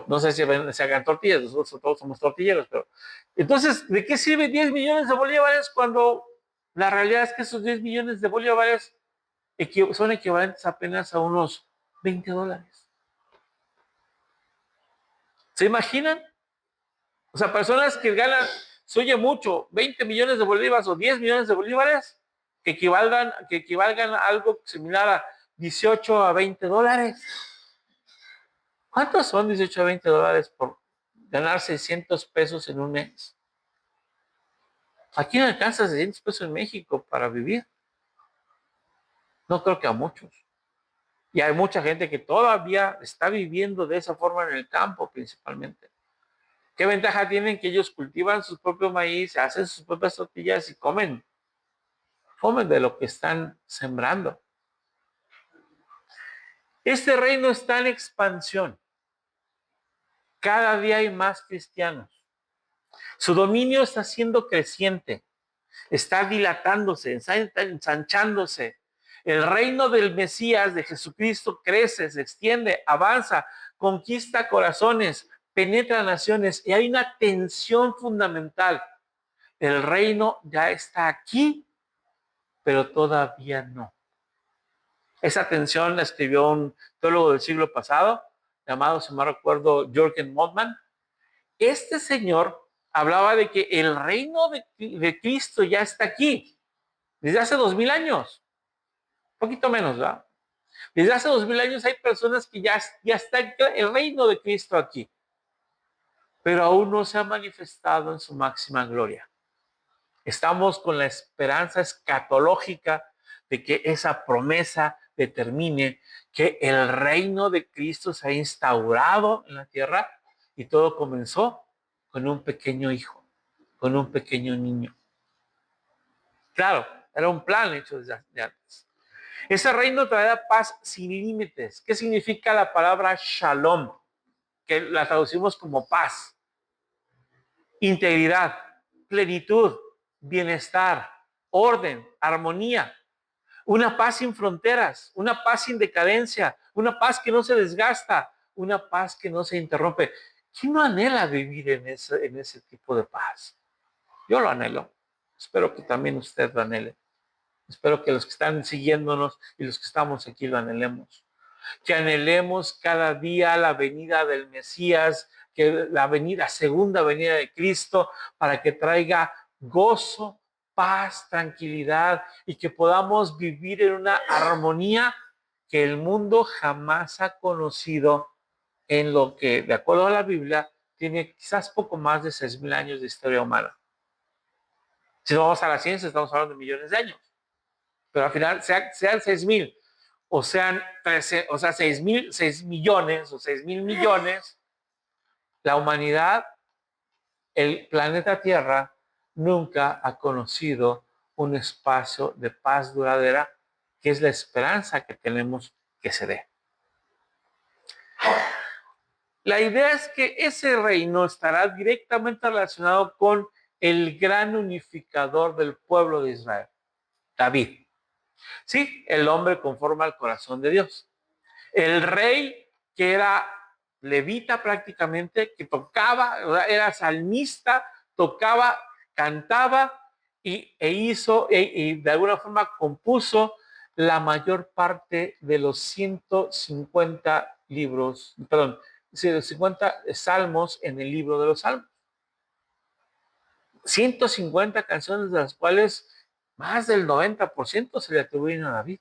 No sé si se hagan tortillas, nosotros todos somos tortilleros, pero entonces, ¿de qué sirve 10 millones de bolívares cuando la realidad es que esos 10 millones de bolívares son equivalentes apenas a unos $20? ¿Se imaginan? O sea, personas que ganan, se oye mucho, 20 millones de bolívares o 10 millones de bolívares, que equivalgan a algo similar a 18 a $20. ¿Cuántos son 18 a $20 por ganar 600 pesos en un mes? ¿A quién alcanza 600 pesos en México para vivir? No creo que a muchos. Y hay mucha gente que todavía está viviendo de esa forma en el campo principalmente. ¿Qué ventaja tienen? Que ellos cultivan su propio maíz, hacen sus propias tortillas y comen de lo que están sembrando. Este reino está en expansión. Cada día hay más cristianos. Su dominio está siendo creciente, está dilatándose, está ensanchándose. El reino del Mesías, de Jesucristo, crece, se extiende, avanza, conquista corazones, penetra naciones y hay una tensión fundamental. El reino ya está aquí, pero todavía no. Esa tensión la escribió un teólogo del siglo pasado, llamado, si no recuerdo, Jürgen Moltmann. Este señor hablaba de que el reino de Cristo ya está aquí, desde hace 2000 años, un poquito menos, ¿verdad? Desde hace 2000 años hay personas que ya está el reino de Cristo aquí, pero aún no se ha manifestado en su máxima gloria. Estamos con la esperanza escatológica de que esa promesa determine que el reino de Cristo se ha instaurado en la tierra, y todo comenzó con un pequeño hijo, con un pequeño niño. Claro, era un plan hecho desde antes. Ese reino traerá paz sin límites. ¿Qué significa la palabra shalom? Que la traducimos como paz. Integridad, plenitud, bienestar, orden, armonía. Una paz sin fronteras, una paz sin decadencia, una paz que no se desgasta, una paz que no se interrumpe. ¿Quién no anhela vivir en ese tipo de paz? Yo lo anhelo. Espero que también usted lo anhele. Espero que los que están siguiéndonos y los que estamos aquí lo anhelemos. Que anhelemos cada día la venida del Mesías, que la segunda venida de Cristo, para que traiga gozo, paz, tranquilidad, y que podamos vivir en una armonía que el mundo jamás ha conocido, en lo que, de acuerdo a la Biblia, tiene quizás poco más de 6000 años de historia humana. Si vamos a la ciencia, estamos hablando de millones de años, pero al final, sean 6000 o sean 13, o sea, 6 millones o 6000 millones, la humanidad, el planeta Tierra, nunca ha conocido un espacio de paz duradera, que es la esperanza que tenemos que se dé. La idea es que ese reino estará directamente relacionado con el gran unificador del pueblo de Israel, David. Sí, el hombre conforme al corazón de Dios. El rey que era levita prácticamente, que tocaba, era salmista, tocaba, cantaba y de alguna forma compuso la mayor parte de los 150 libros, perdón, 50 salmos en el libro de los salmos. 150 canciones, de las cuales más del 90% se le atribuyen a David.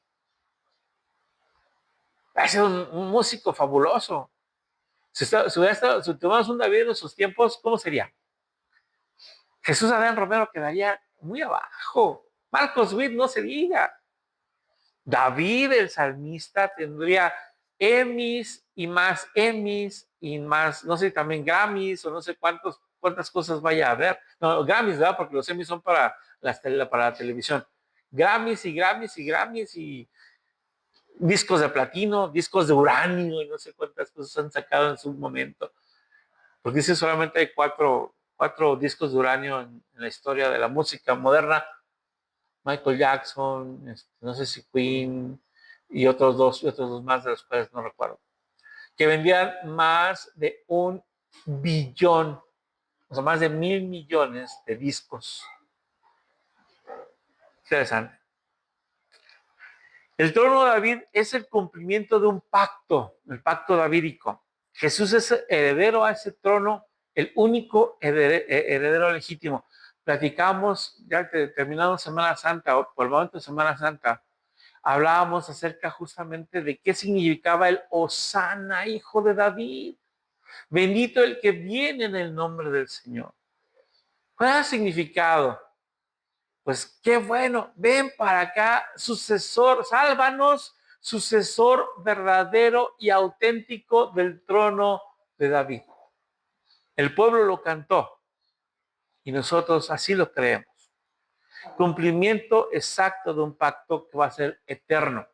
Ha sido un músico fabuloso. Si tuviéramos un David en sus tiempos, ¿cómo sería? Jesús Adán Romero quedaría muy abajo. Marcos Witt no se diga. David, el salmista, tendría Emmys y más Emmys y más, no sé, también Grammys o no sé cuántas cosas vaya a haber. No, Grammys, ¿verdad? Porque los Emmys son para la televisión. Grammys y Grammys y Grammys y discos de platino, discos de uranio y no sé cuántas cosas han sacado en su momento. Porque dice solamente hay cuatro discos de uranio en la historia de la música moderna. Michael Jackson, no sé si Queen y otros dos más, de los cuales no recuerdo, que vendían más de 1 billón, o sea, más de 1000 millones de discos. Interesante. El trono de David es el cumplimiento de un pacto, el pacto davídico. Jesús es heredero a ese trono, el único heredero legítimo. Platicamos, ya que terminamos Semana Santa, o por el momento de Semana Santa, hablábamos acerca justamente de qué significaba el Hosana, hijo de David. Bendito el que viene en el nombre del Señor. ¿Cuál es el significado? Pues qué bueno, ven para acá, sucesor, sálvanos, sucesor verdadero y auténtico del trono de David. El pueblo lo cantó y nosotros así lo creemos. Cumplimiento exacto de un pacto que va a ser eterno.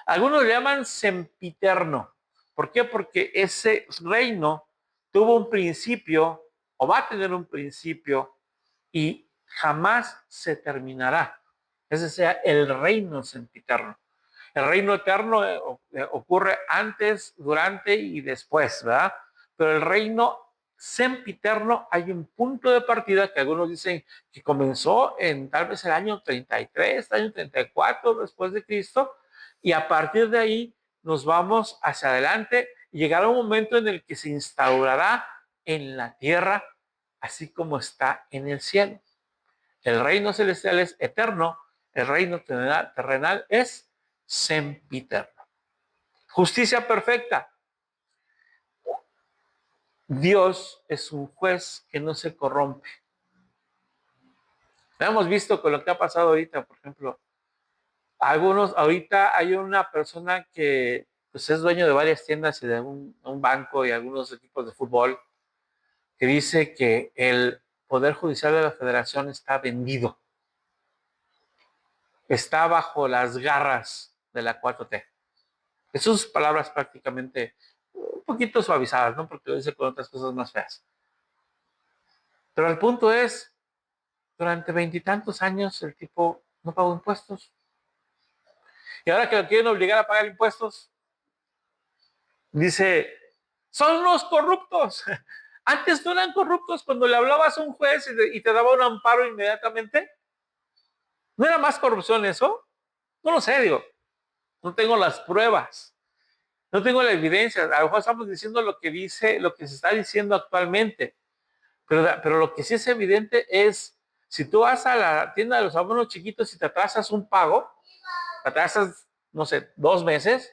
Algunos le llaman sempiterno. ¿Por qué? Porque ese reino tuvo un principio o va a tener un principio y jamás se terminará. Ese sea el reino sempiterno. El reino eterno ocurre antes, durante y después, ¿verdad? Pero el reino sempiterno, hay un punto de partida que algunos dicen que comenzó en tal vez el año 33, el año 34 después de Cristo, Y a partir de ahí nos vamos hacia adelante y llegará un momento en el que se instaurará en la tierra, así como está en el cielo. El reino celestial es eterno, el reino terrenal es sempiterno. Justicia perfecta. Dios es un juez que no se corrompe. Lo hemos visto con lo que ha pasado ahorita, por ejemplo. Ahorita hay una persona que pues, es dueño de varias tiendas y de un banco y algunos equipos de fútbol, que dice que el Poder Judicial de la Federación está vendido. Está bajo las garras de la 4T. Es sus palabras prácticamente un poquito suavizadas, ¿no? Porque lo dice con otras cosas más feas. Pero el punto es, durante 20 y tantos años el tipo no pagó impuestos. Y ahora que lo quieren obligar a pagar impuestos, dice, son los corruptos. Antes no eran corruptos cuando le hablabas a un juez y te daba un amparo inmediatamente. ¿No era más corrupción eso? No lo sé, digo. No tengo las pruebas. No tengo la evidencia. A lo mejor estamos diciendo lo que dice, lo que se está diciendo actualmente. Pero lo que sí es evidente es, si tú vas a la tienda de los abonos chiquitos y te atrasas un pago, te atrasas, no sé, 2 meses,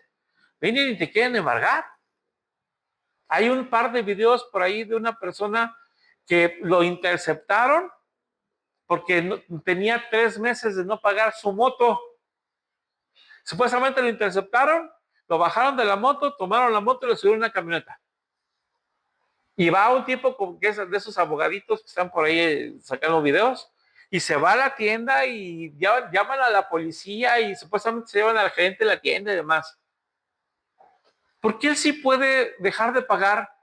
vienen y te quieren embargar. Hay un par de videos por ahí de una persona que lo interceptaron porque tenía 3 meses de no pagar su moto. Supuestamente lo interceptaron, lo bajaron de la moto, tomaron la moto y lo subieron a una camioneta. Y va un tipo que es de esos abogaditos que están por ahí sacando videos y se va a la tienda y llaman a la policía y supuestamente se llevan al gerente de la tienda y demás. ¿Por qué él sí puede dejar de pagar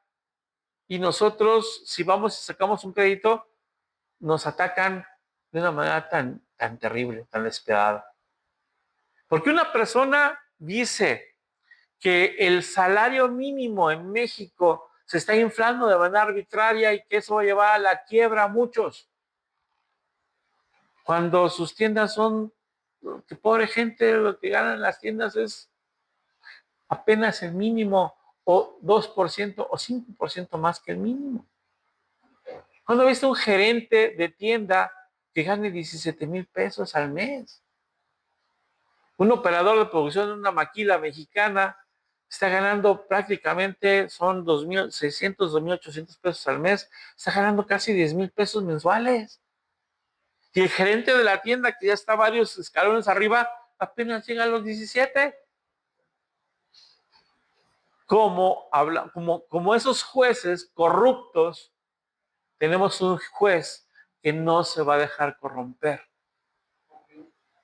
y nosotros, si vamos y sacamos un crédito, nos atacan de una manera tan terrible, tan despiadada? Porque una persona dice que el salario mínimo en México se está inflando de manera arbitraria y que eso va a llevar a la quiebra a muchos, cuando sus tiendas son, que pobre gente, lo que ganan en las tiendas es apenas el mínimo, o 2% o 5% más que el mínimo. ¿Cuándo viste un gerente de tienda que gane 17,000 pesos al mes? Un operador de producción de una maquila mexicana está ganando prácticamente, son 2,600, 2,800 pesos al mes, está ganando casi 10,000 pesos mensuales. Y el gerente de la tienda, que ya está varios escalones arriba, apenas llega a los 17. Como esos jueces corruptos, tenemos un juez que no se va a dejar corromper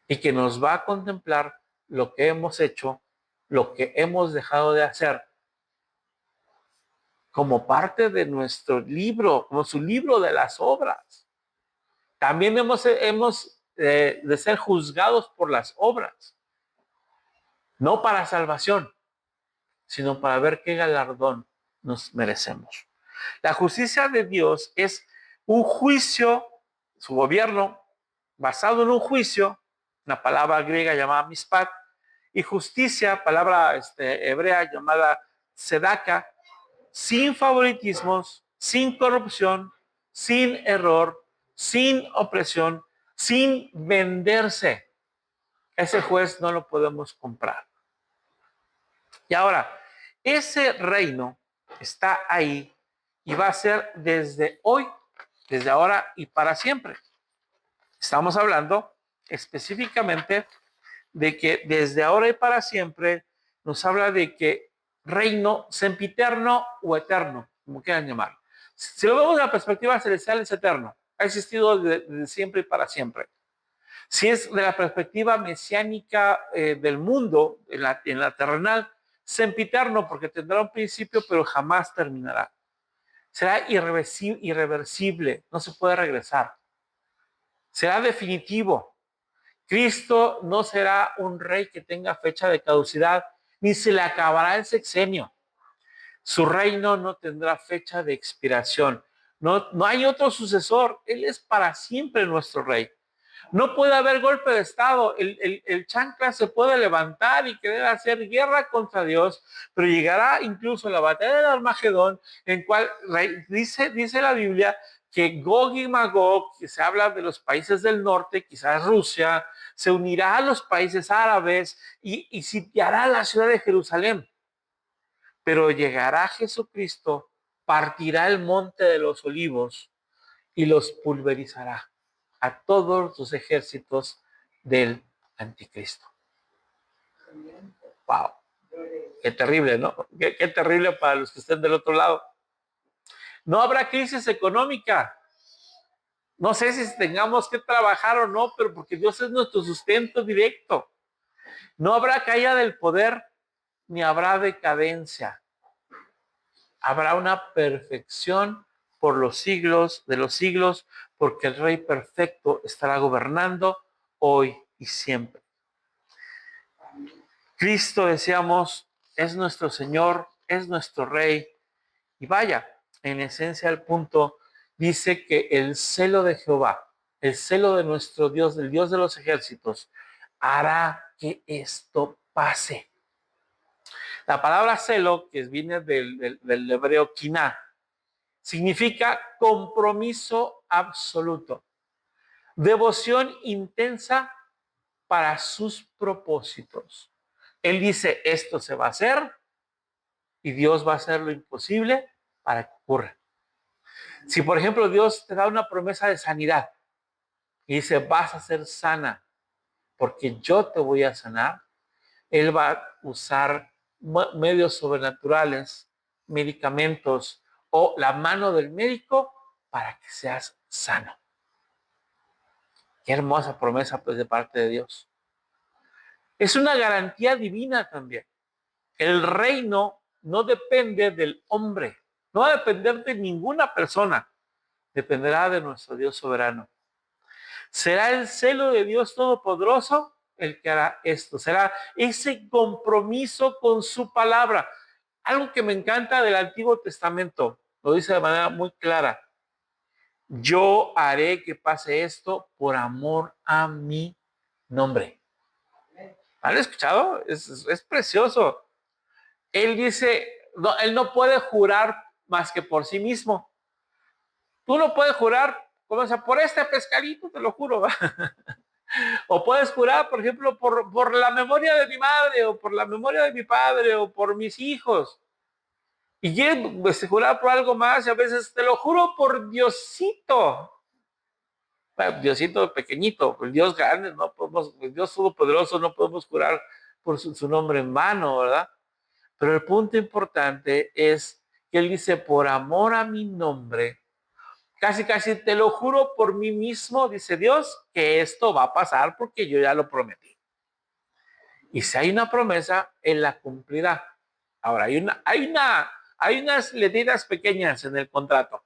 y que nos va a contemplar lo que hemos hecho, lo que hemos dejado de hacer, como parte de nuestro libro, como su libro de las obras. También hemos de ser juzgados por las obras, no para salvación, sino para ver qué galardón nos merecemos. La justicia de Dios es un juicio, su gobierno, basado en un juicio, una palabra griega llamada mispat, y justicia, palabra hebrea llamada tzedaka, sin favoritismos, sin corrupción, sin error, sin opresión, sin venderse. Ese juez no lo podemos comprar. Y ahora, ese reino está ahí y va a ser desde hoy, desde ahora y para siempre. Estamos hablando específicamente de que desde ahora y para siempre nos habla de que reino sempiterno o eterno, como quieran llamar. Si lo vemos de la perspectiva celestial, es eterno. Ha existido desde siempre y para siempre. Si es de la perspectiva mesiánica del mundo, en la terrenal, sempiterno, porque tendrá un principio, pero jamás terminará. Será irreversible, no se puede regresar. Será definitivo. Cristo no será un rey que tenga fecha de caducidad, ni se le acabará el sexenio. Su reino no tendrá fecha de expiración. No hay otro sucesor. Él es para siempre nuestro rey. No puede haber golpe de Estado. El chancla se puede levantar y querer hacer guerra contra Dios, pero llegará incluso la batalla del Armagedón, en cual dice la Biblia que Gog y Magog, que se habla de los países del norte, quizás Rusia, se unirá a los países árabes y sitiará la ciudad de Jerusalén. Pero llegará Jesucristo, partirá el monte de los olivos y los pulverizará a todos los ejércitos del anticristo. Wow, qué terrible, ¿no? Qué terrible para los que estén del otro lado. No habrá crisis económica. No sé si tengamos que trabajar o no, pero porque Dios es nuestro sustento directo. No habrá caída del poder, ni habrá decadencia. Habrá una perfección por los siglos de los siglos, porque el Rey perfecto estará gobernando hoy y siempre. Cristo, decíamos, es nuestro Señor, es nuestro Rey. Y vaya, en esencia el punto dice que el celo de Jehová, el celo de nuestro Dios, del Dios de los ejércitos, hará que esto pase. La palabra celo, que viene del hebreo kiná, significa compromiso absoluto, devoción intensa para sus propósitos. Él dice, esto se va a hacer y Dios va a hacer lo imposible para que ocurra. Si, por ejemplo, Dios te da una promesa de sanidad y dice, vas a ser sana porque yo te voy a sanar, Él va a usar medios sobrenaturales, medicamentos o la mano del médico para que seas sano. Qué hermosa promesa, pues, de parte de Dios. Es una garantía divina también. El reino no depende del hombre, no va a depender de ninguna persona, dependerá de nuestro Dios soberano. Será el celo de Dios Todopoderoso el que hará esto, será ese compromiso con su palabra. Algo que me encanta del Antiguo Testamento, lo dice de manera muy clara: yo haré que pase esto por amor a mi nombre. ¿Han escuchado? Es precioso. Él dice, no, él no puede jurar más que por sí mismo. Tú no puedes jurar, como sea, por este pescadito, te lo juro. O puedes jurar, por ejemplo, por la memoria de mi madre, o por la memoria de mi padre, o por mis hijos. Y quieres jurar por algo más, y a veces te lo juro por Diosito. Bueno, Diosito pequeñito, el Dios grande, no podemos, el Dios todopoderoso, no podemos jurar por su nombre en vano, ¿verdad? Pero el punto importante es que él dice, por amor a mi nombre, casi te lo juro por mí mismo, dice Dios, que esto va a pasar porque yo ya lo prometí. Y si hay una promesa, él la cumplirá. Ahora, hay unas letritas pequeñas en el contrato.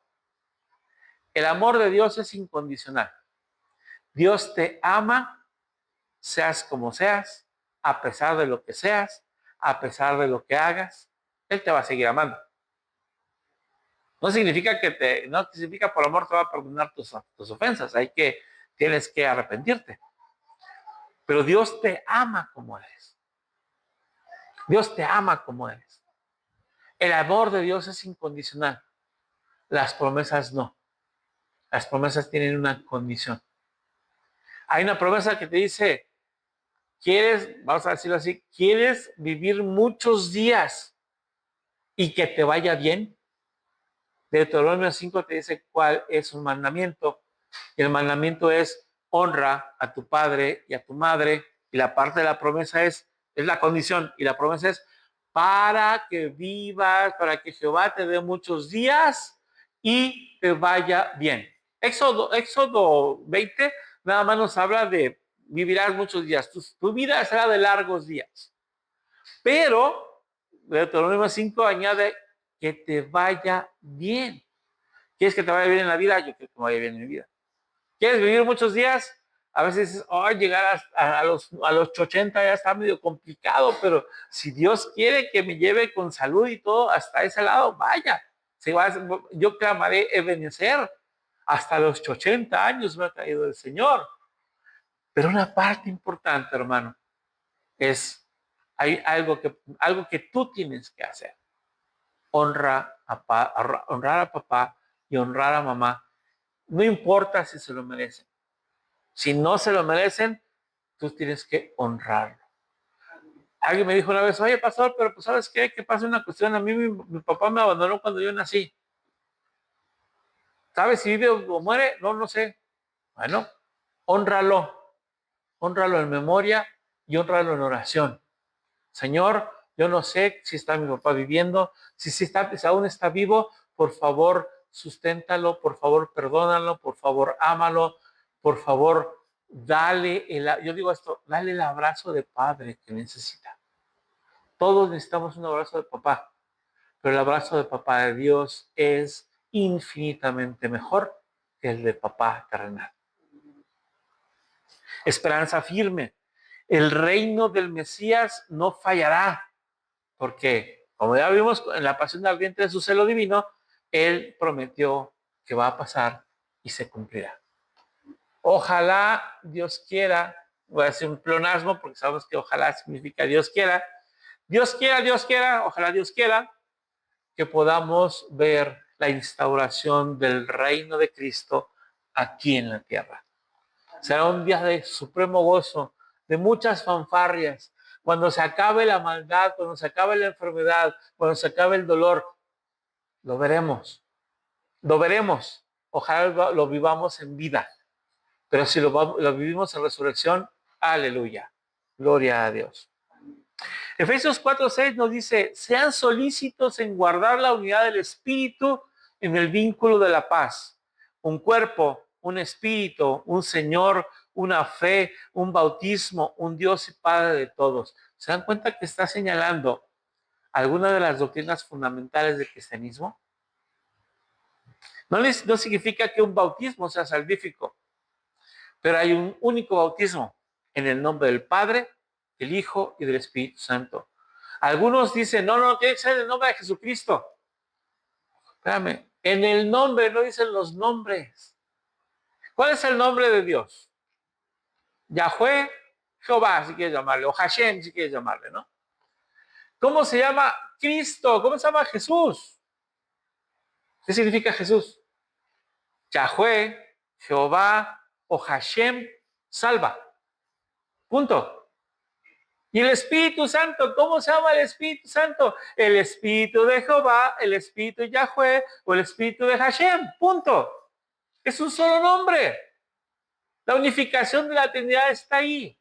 El amor de Dios es incondicional. Dios te ama, seas como seas, a pesar de lo que seas, a pesar de lo que hagas, Él te va a seguir amando. No significa no significa por amor te va a perdonar tus ofensas, tienes que arrepentirte. Pero Dios te ama como eres. Dios te ama como eres. El amor de Dios es incondicional. Las promesas no. Las promesas tienen una condición. Hay una promesa que te dice, vamos a decirlo así, ¿quieres vivir muchos días y que te vaya bien? Deuteronomio 5 te dice cuál es un mandamiento. Y el mandamiento es honra a tu padre y a tu madre. Y la parte de la promesa es la condición. Y la promesa es para que vivas, para que Jehová te dé muchos días y te vaya bien. Éxodo 20 nada más nos habla de vivirás muchos días. Tu vida será de largos días. Pero Deuteronomio 5 añade que te vaya bien. ¿Quieres que te vaya bien en la vida? Yo quiero que me vaya bien en mi vida. ¿Quieres vivir muchos días? A veces dices, llegar a los 80 ya está medio complicado, pero si Dios quiere que me lleve con salud y todo hasta ese lado, vaya. Yo clamaré Ebenezer. Hasta los 80 años me ha traído el Señor. Pero una parte importante, hermano, hay algo que tú tienes que hacer. Honrar a papá y honrar a mamá. No importa si se lo merecen. Si no se lo merecen, tú tienes que honrarlo. Alguien me dijo una vez, oye, pastor, pero pues ¿sabes qué? Que pasa una cuestión. A mí mi papá me abandonó cuando yo nací. ¿Sabes si vive o muere? No, no sé. Bueno, honralo. Honralo en memoria y honralo en oración. Señor, yo no sé si está mi papá viviendo, si aún está vivo, por favor, susténtalo, por favor, perdónalo, por favor, ámalo, por favor, yo digo esto, dale el abrazo de padre que necesita. Todos necesitamos un abrazo de papá, pero el abrazo de papá de Dios es infinitamente mejor que el de papá terrenal. Esperanza firme. El reino del Mesías no fallará, porque, como ya vimos en la pasión ardiente de su celo divino, Él prometió que va a pasar y se cumplirá. Ojalá Dios quiera, voy a decir un pleonasmo porque sabemos que ojalá significa Dios quiera, ojalá Dios quiera que podamos ver la instauración del reino de Cristo aquí en la tierra. Será un día de supremo gozo, de muchas fanfarrias, cuando se acabe la maldad, cuando se acabe la enfermedad, cuando se acabe el dolor. Lo veremos, ojalá lo vivamos en vida, pero si lo vivimos en resurrección, aleluya, gloria a Dios. Efesios 4:6 nos dice, sean solícitos en guardar la unidad del espíritu en el vínculo de la paz. Un cuerpo, un espíritu, un Señor, una fe, un bautismo, un Dios y Padre de todos. ¿Se dan cuenta que está señalando alguna de las doctrinas fundamentales del cristianismo? No significa que un bautismo sea salvífico, pero hay un único bautismo en el nombre del Padre, del Hijo y del Espíritu Santo. Algunos dicen, no, tiene que ser en el nombre de Jesucristo. Espérame, en el nombre no dicen los nombres. ¿Cuál es el nombre de Dios? Yahweh, Jehová, si quieres llamarle, o Hashem, si quieres llamarle, ¿no? ¿Cómo se llama Cristo? ¿Cómo se llama Jesús? ¿Qué significa Jesús? Yahweh, Jehová o Hashem salva. Punto. Y el Espíritu Santo, ¿cómo se llama el Espíritu Santo? El Espíritu de Jehová, el Espíritu de Yahweh o el Espíritu de Hashem. Punto. Es un solo nombre. La unificación de la Trinidad está ahí.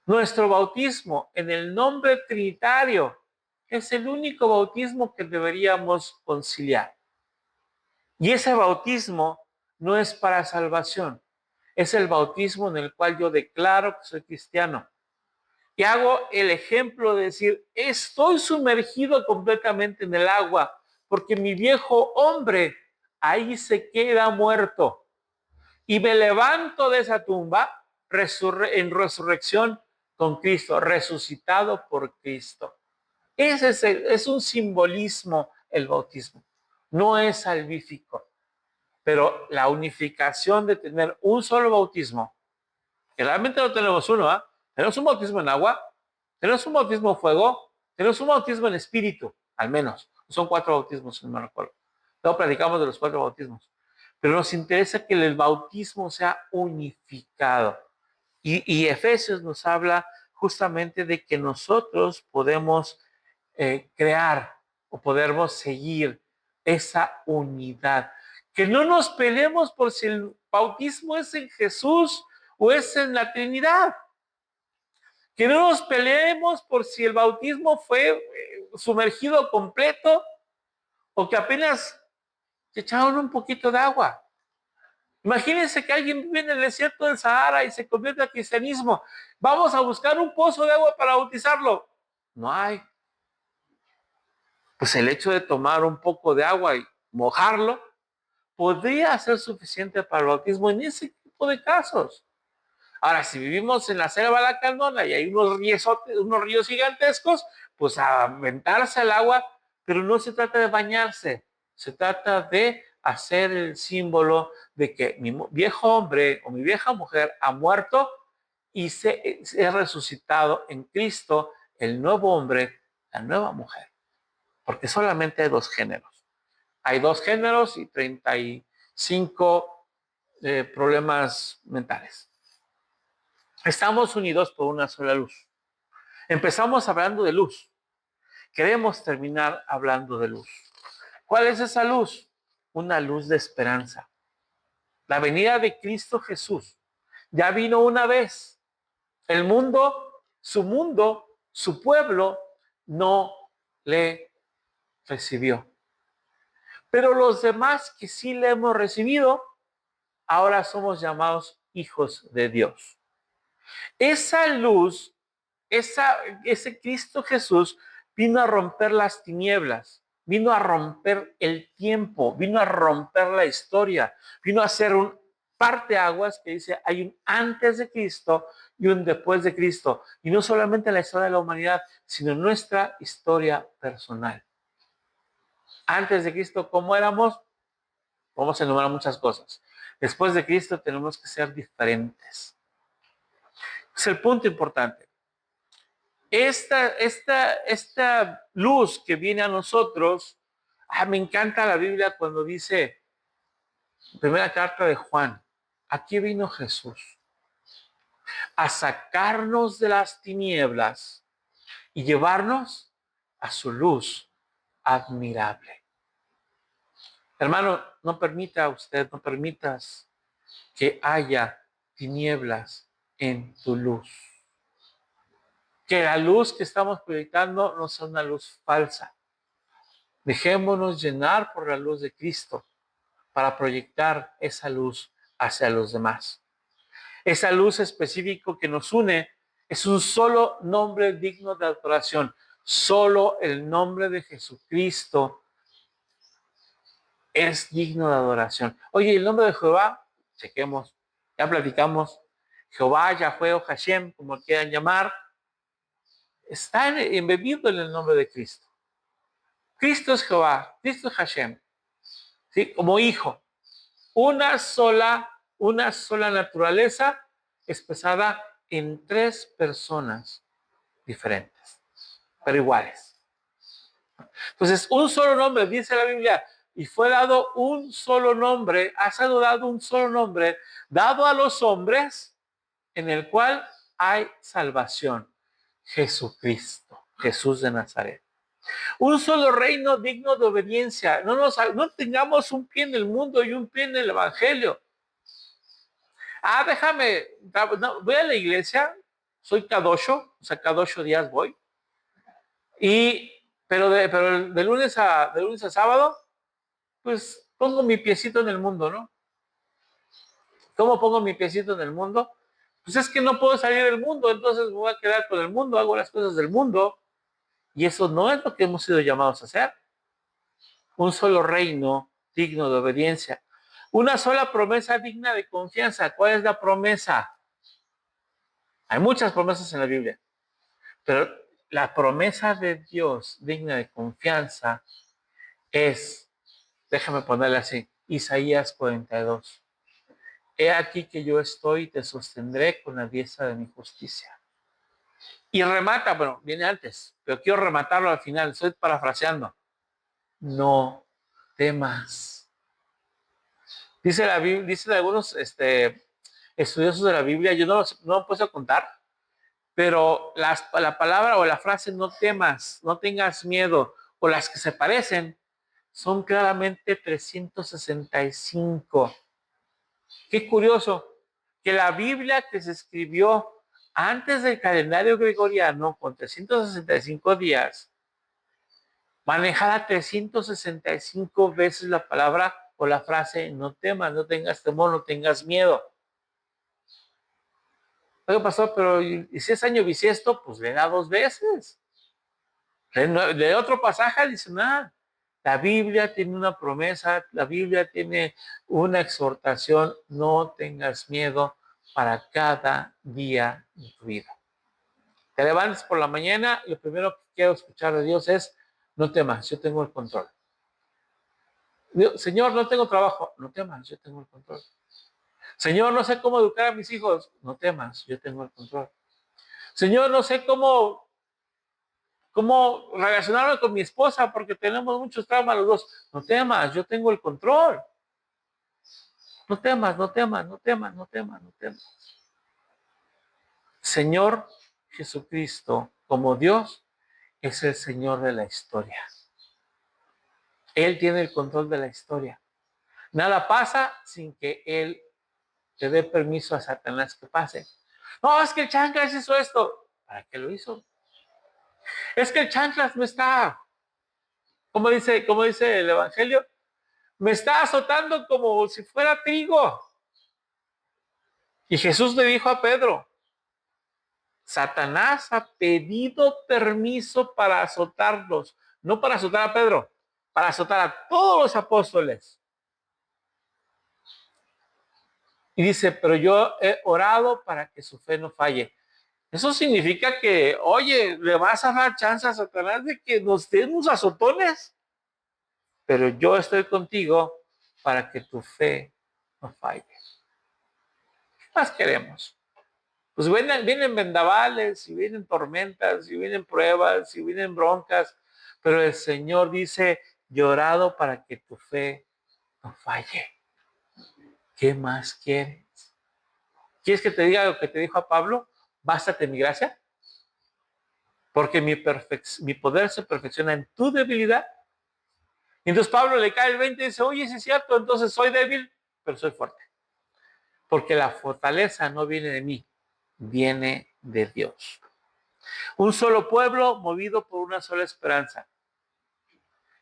Nuestro bautismo en el nombre trinitario es el único bautismo que deberíamos conciliar. Y ese bautismo no es para salvación. Es el bautismo en el cual yo declaro que soy cristiano. Y hago el ejemplo de decir, estoy sumergido completamente en el agua, porque mi viejo hombre ahí se queda muerto. Y me levanto de esa tumba en resurrección con Cristo, resucitado por Cristo. Ese es un simbolismo el bautismo. No es salvífico, pero la unificación de tener un solo bautismo, que realmente no tenemos uno, ¿eh? Tenemos un bautismo en agua, tenemos un bautismo en fuego, tenemos un bautismo en espíritu, al menos. Son 4 bautismos, si no me recuerdo. Luego platicamos de los 4 bautismos. Pero nos interesa que el bautismo sea unificado. Y Efesios nos habla justamente de que nosotros podemos crear o podemos seguir esa unidad. Que no nos peleemos por si el bautismo es en Jesús o es en la Trinidad. Que no nos peleemos por si el bautismo fue sumergido completo o que apenas se echaron un poquito de agua. Imagínense que alguien vive en el desierto del Sahara y se convierte al cristianismo. Vamos a buscar un pozo de agua para bautizarlo. No hay. Pues el hecho de tomar un poco de agua y mojarlo podría ser suficiente para el bautismo en ese tipo de casos. Ahora, si vivimos en la selva de la Candona y hay unos ríos gigantescos, pues a aventarse al agua, pero no se trata de bañarse, se trata de a ser el símbolo de que mi viejo hombre o mi vieja mujer ha muerto y se ha resucitado en Cristo, el nuevo hombre, la nueva mujer. Porque solamente hay dos géneros. Hay dos géneros y 35 problemas mentales. Estamos unidos por una sola luz. Empezamos hablando de luz. Queremos terminar hablando de luz. ¿Cuál es esa luz? Una luz de esperanza. La venida de Cristo Jesús ya vino una vez. El mundo, su pueblo, no le recibió. Pero los demás que sí le hemos recibido, ahora somos llamados hijos de Dios. Esa luz, ese Cristo Jesús vino a romper las tinieblas, vino a romper el tiempo, vino a romper la historia, vino a hacer un parteaguas que dice hay un antes de Cristo y un después de Cristo. Y no solamente en la historia de la humanidad, sino en nuestra historia personal. Antes de Cristo, ¿cómo éramos? Vamos a enumerar muchas cosas. Después de Cristo tenemos que ser diferentes. Es el punto importante. Esta luz que viene a nosotros, me encanta la Biblia cuando dice, primera carta de Juan, aquí vino Jesús a sacarnos de las tinieblas y llevarnos a su luz admirable. Hermano, no permitas que haya tinieblas en tu luz. Que la luz que estamos proyectando no sea una luz falsa. Dejémonos llenar por la luz de Cristo para proyectar esa luz hacia los demás. Esa luz específica que nos une es un solo nombre digno de adoración. Solo el nombre de Jesucristo es digno de adoración. Oye, el nombre de Jehová, chequemos, ya platicamos. Jehová, Yahweh o Hashem, como quieran llamar, está embebido en el nombre de Cristo. Cristo es Jehová, Cristo es Hashem, ¿sí? Como hijo. Una sola naturaleza expresada en tres personas diferentes, pero iguales. Entonces, un solo nombre, dice la Biblia, y fue dado un solo nombre, ha sido dado un solo nombre, dado a los hombres, en el cual hay salvación. Jesucristo, Jesús de Nazaret. Un solo reino digno de obediencia. No tengamos un pie en el mundo y un pie en el evangelio. Voy a la iglesia, soy Kadosho, o sea, Kadosho días voy. Pero de lunes a sábado, pues pongo mi piecito en el mundo, ¿no? ¿Cómo pongo mi piecito en el mundo? Pues es que no puedo salir del mundo, entonces me voy a quedar con el mundo, hago las cosas del mundo. Y eso no es lo que hemos sido llamados a hacer. Un solo reino digno de obediencia. Una sola promesa digna de confianza. ¿Cuál es la promesa? Hay muchas promesas en la Biblia, pero la promesa de Dios digna de confianza es, déjame ponerle así, Isaías 42. He aquí que yo estoy y te sostendré con la diestra de mi justicia. Y remata, bueno, viene antes, pero quiero rematarlo al final, estoy parafraseando. No temas. Dice la Biblia, dicen algunos estudiosos de la Biblia, yo no lo puedo contar, pero la palabra o la frase no temas, no tengas miedo, o las que se parecen, son claramente 365. Qué curioso que la Biblia que se escribió antes del calendario gregoriano, con 365 días, manejara 365 veces la palabra o la frase no temas, no tengas temor, no tengas miedo. Oye, pastor, pero ¿y si es año bisiesto? Pues le da 2 veces. De otro pasaje adicional. La Biblia tiene una promesa, la Biblia tiene una exhortación, no tengas miedo para cada día de tu vida. Te levantas por la mañana y lo primero que quiero escuchar de Dios es, no temas, yo tengo el control. Señor, no tengo trabajo. No temas, yo tengo el control. Señor, no sé cómo educar a mis hijos. No temas, yo tengo el control. Señor, no sé cómo relacionarme con mi esposa porque tenemos muchos traumas los dos. No temas, yo tengo el control. No temas, no temas, no temas, no temas, no temas. Señor Jesucristo, como Dios, es el Señor de la historia. Él tiene el control de la historia. Nada pasa sin que Él le dé permiso a Satanás que pase. No, es que el chanclas hizo esto. ¿Para qué lo hizo? Es que el chanclas me está, como dice el Evangelio, me está azotando como si fuera trigo. Y Jesús le dijo a Pedro, Satanás ha pedido permiso para azotarlos, no para azotar a Pedro, para azotar a todos los apóstoles. Y dice, pero yo he orado para que su fe no falle. Eso significa que, oye, le vas a dar chance a Satanás de que nos den unos azotones, pero yo estoy contigo para que tu fe no falle. ¿Qué más queremos? Pues vienen vendavales, y vienen tormentas, y vienen pruebas, y vienen broncas, pero el Señor dice, llorado para que tu fe no falle. ¿Qué más quieres? ¿Quieres que te diga lo que te dijo a Pablo? Bástate mi gracia, porque mi poder se perfecciona en tu debilidad. Y entonces Pablo le cae el 20 y dice, oye, sí es cierto, entonces soy débil, pero soy fuerte. Porque la fortaleza no viene de mí, viene de Dios. Un solo pueblo movido por una sola esperanza.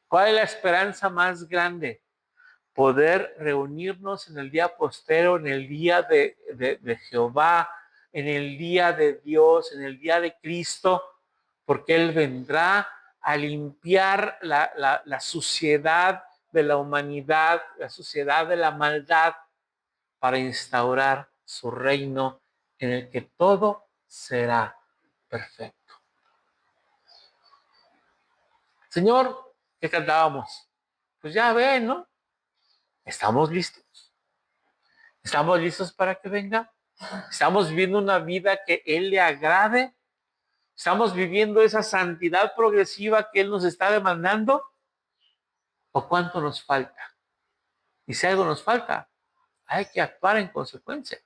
¿Cuál es la esperanza más grande? Poder reunirnos en el día postero, en el día de Jehová, en el día de Dios, en el día de Cristo, porque Él vendrá a limpiar la suciedad de la humanidad, la suciedad de la maldad, para instaurar su reino en el que todo será perfecto. Señor, ¿qué cantábamos? Pues ya ven, ¿no? Estamos listos. Estamos listos para que venga. Estamos viviendo una vida que Él le agrade. Estamos viviendo esa santidad progresiva que Él nos está demandando. ¿O cuánto nos falta? Y si algo nos falta, hay que actuar en consecuencia.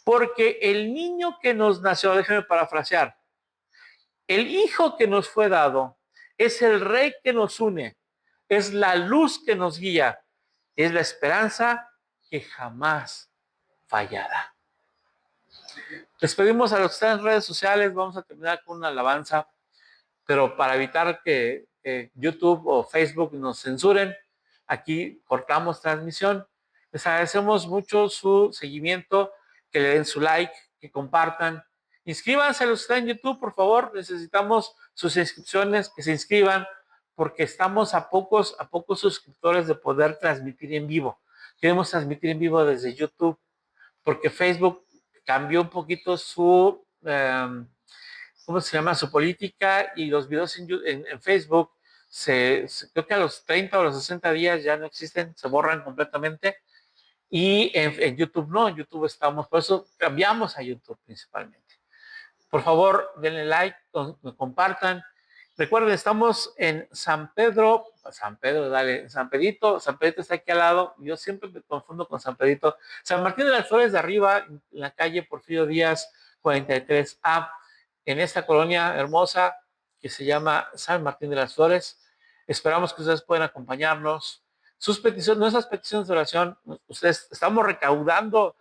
Porque el niño que nos nació, déjenme parafrasear, el hijo que nos fue dado es el rey que nos une, es la luz que nos guía, es la esperanza que jamás fallará. Les pedimos a los que están en redes sociales, vamos a terminar con una alabanza, pero para evitar que YouTube o Facebook nos censuren, aquí cortamos transmisión. Les agradecemos mucho su seguimiento, que le den su like, que compartan. Inscríbanse a los que están en YouTube, por favor. Necesitamos sus inscripciones, que se inscriban, porque estamos a pocos suscriptores de poder transmitir en vivo. Queremos transmitir en vivo desde YouTube, porque Facebook cambió un poquito su, ¿cómo se llama? Su política, y los videos en Facebook, creo que a los 30 o los 60 días ya no existen, se borran completamente. Y en YouTube no, en YouTube estamos, por eso cambiamos a YouTube principalmente. Por favor, denle like, compartan. Recuerden, estamos en San Pedro, San Pedrito está aquí al lado. Yo siempre me confundo con San Pedrito. San Martín de las Flores de arriba, en la calle Porfirio Díaz 43A, en esta colonia hermosa que se llama San Martín de las Flores. Esperamos que ustedes puedan acompañarnos. Sus peticiones, nuestras peticiones de oración, ustedes estamos recopilando,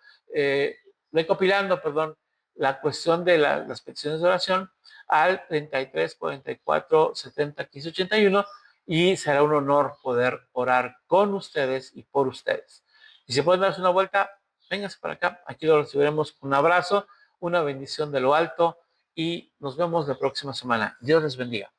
la cuestión de las peticiones de oración al 33 44 70 15 81, y será un honor poder orar con ustedes y por ustedes. Y si pueden darse una vuelta, vénganse para acá, aquí lo recibiremos con un abrazo, una bendición de lo alto, y nos vemos la próxima semana. Dios les bendiga.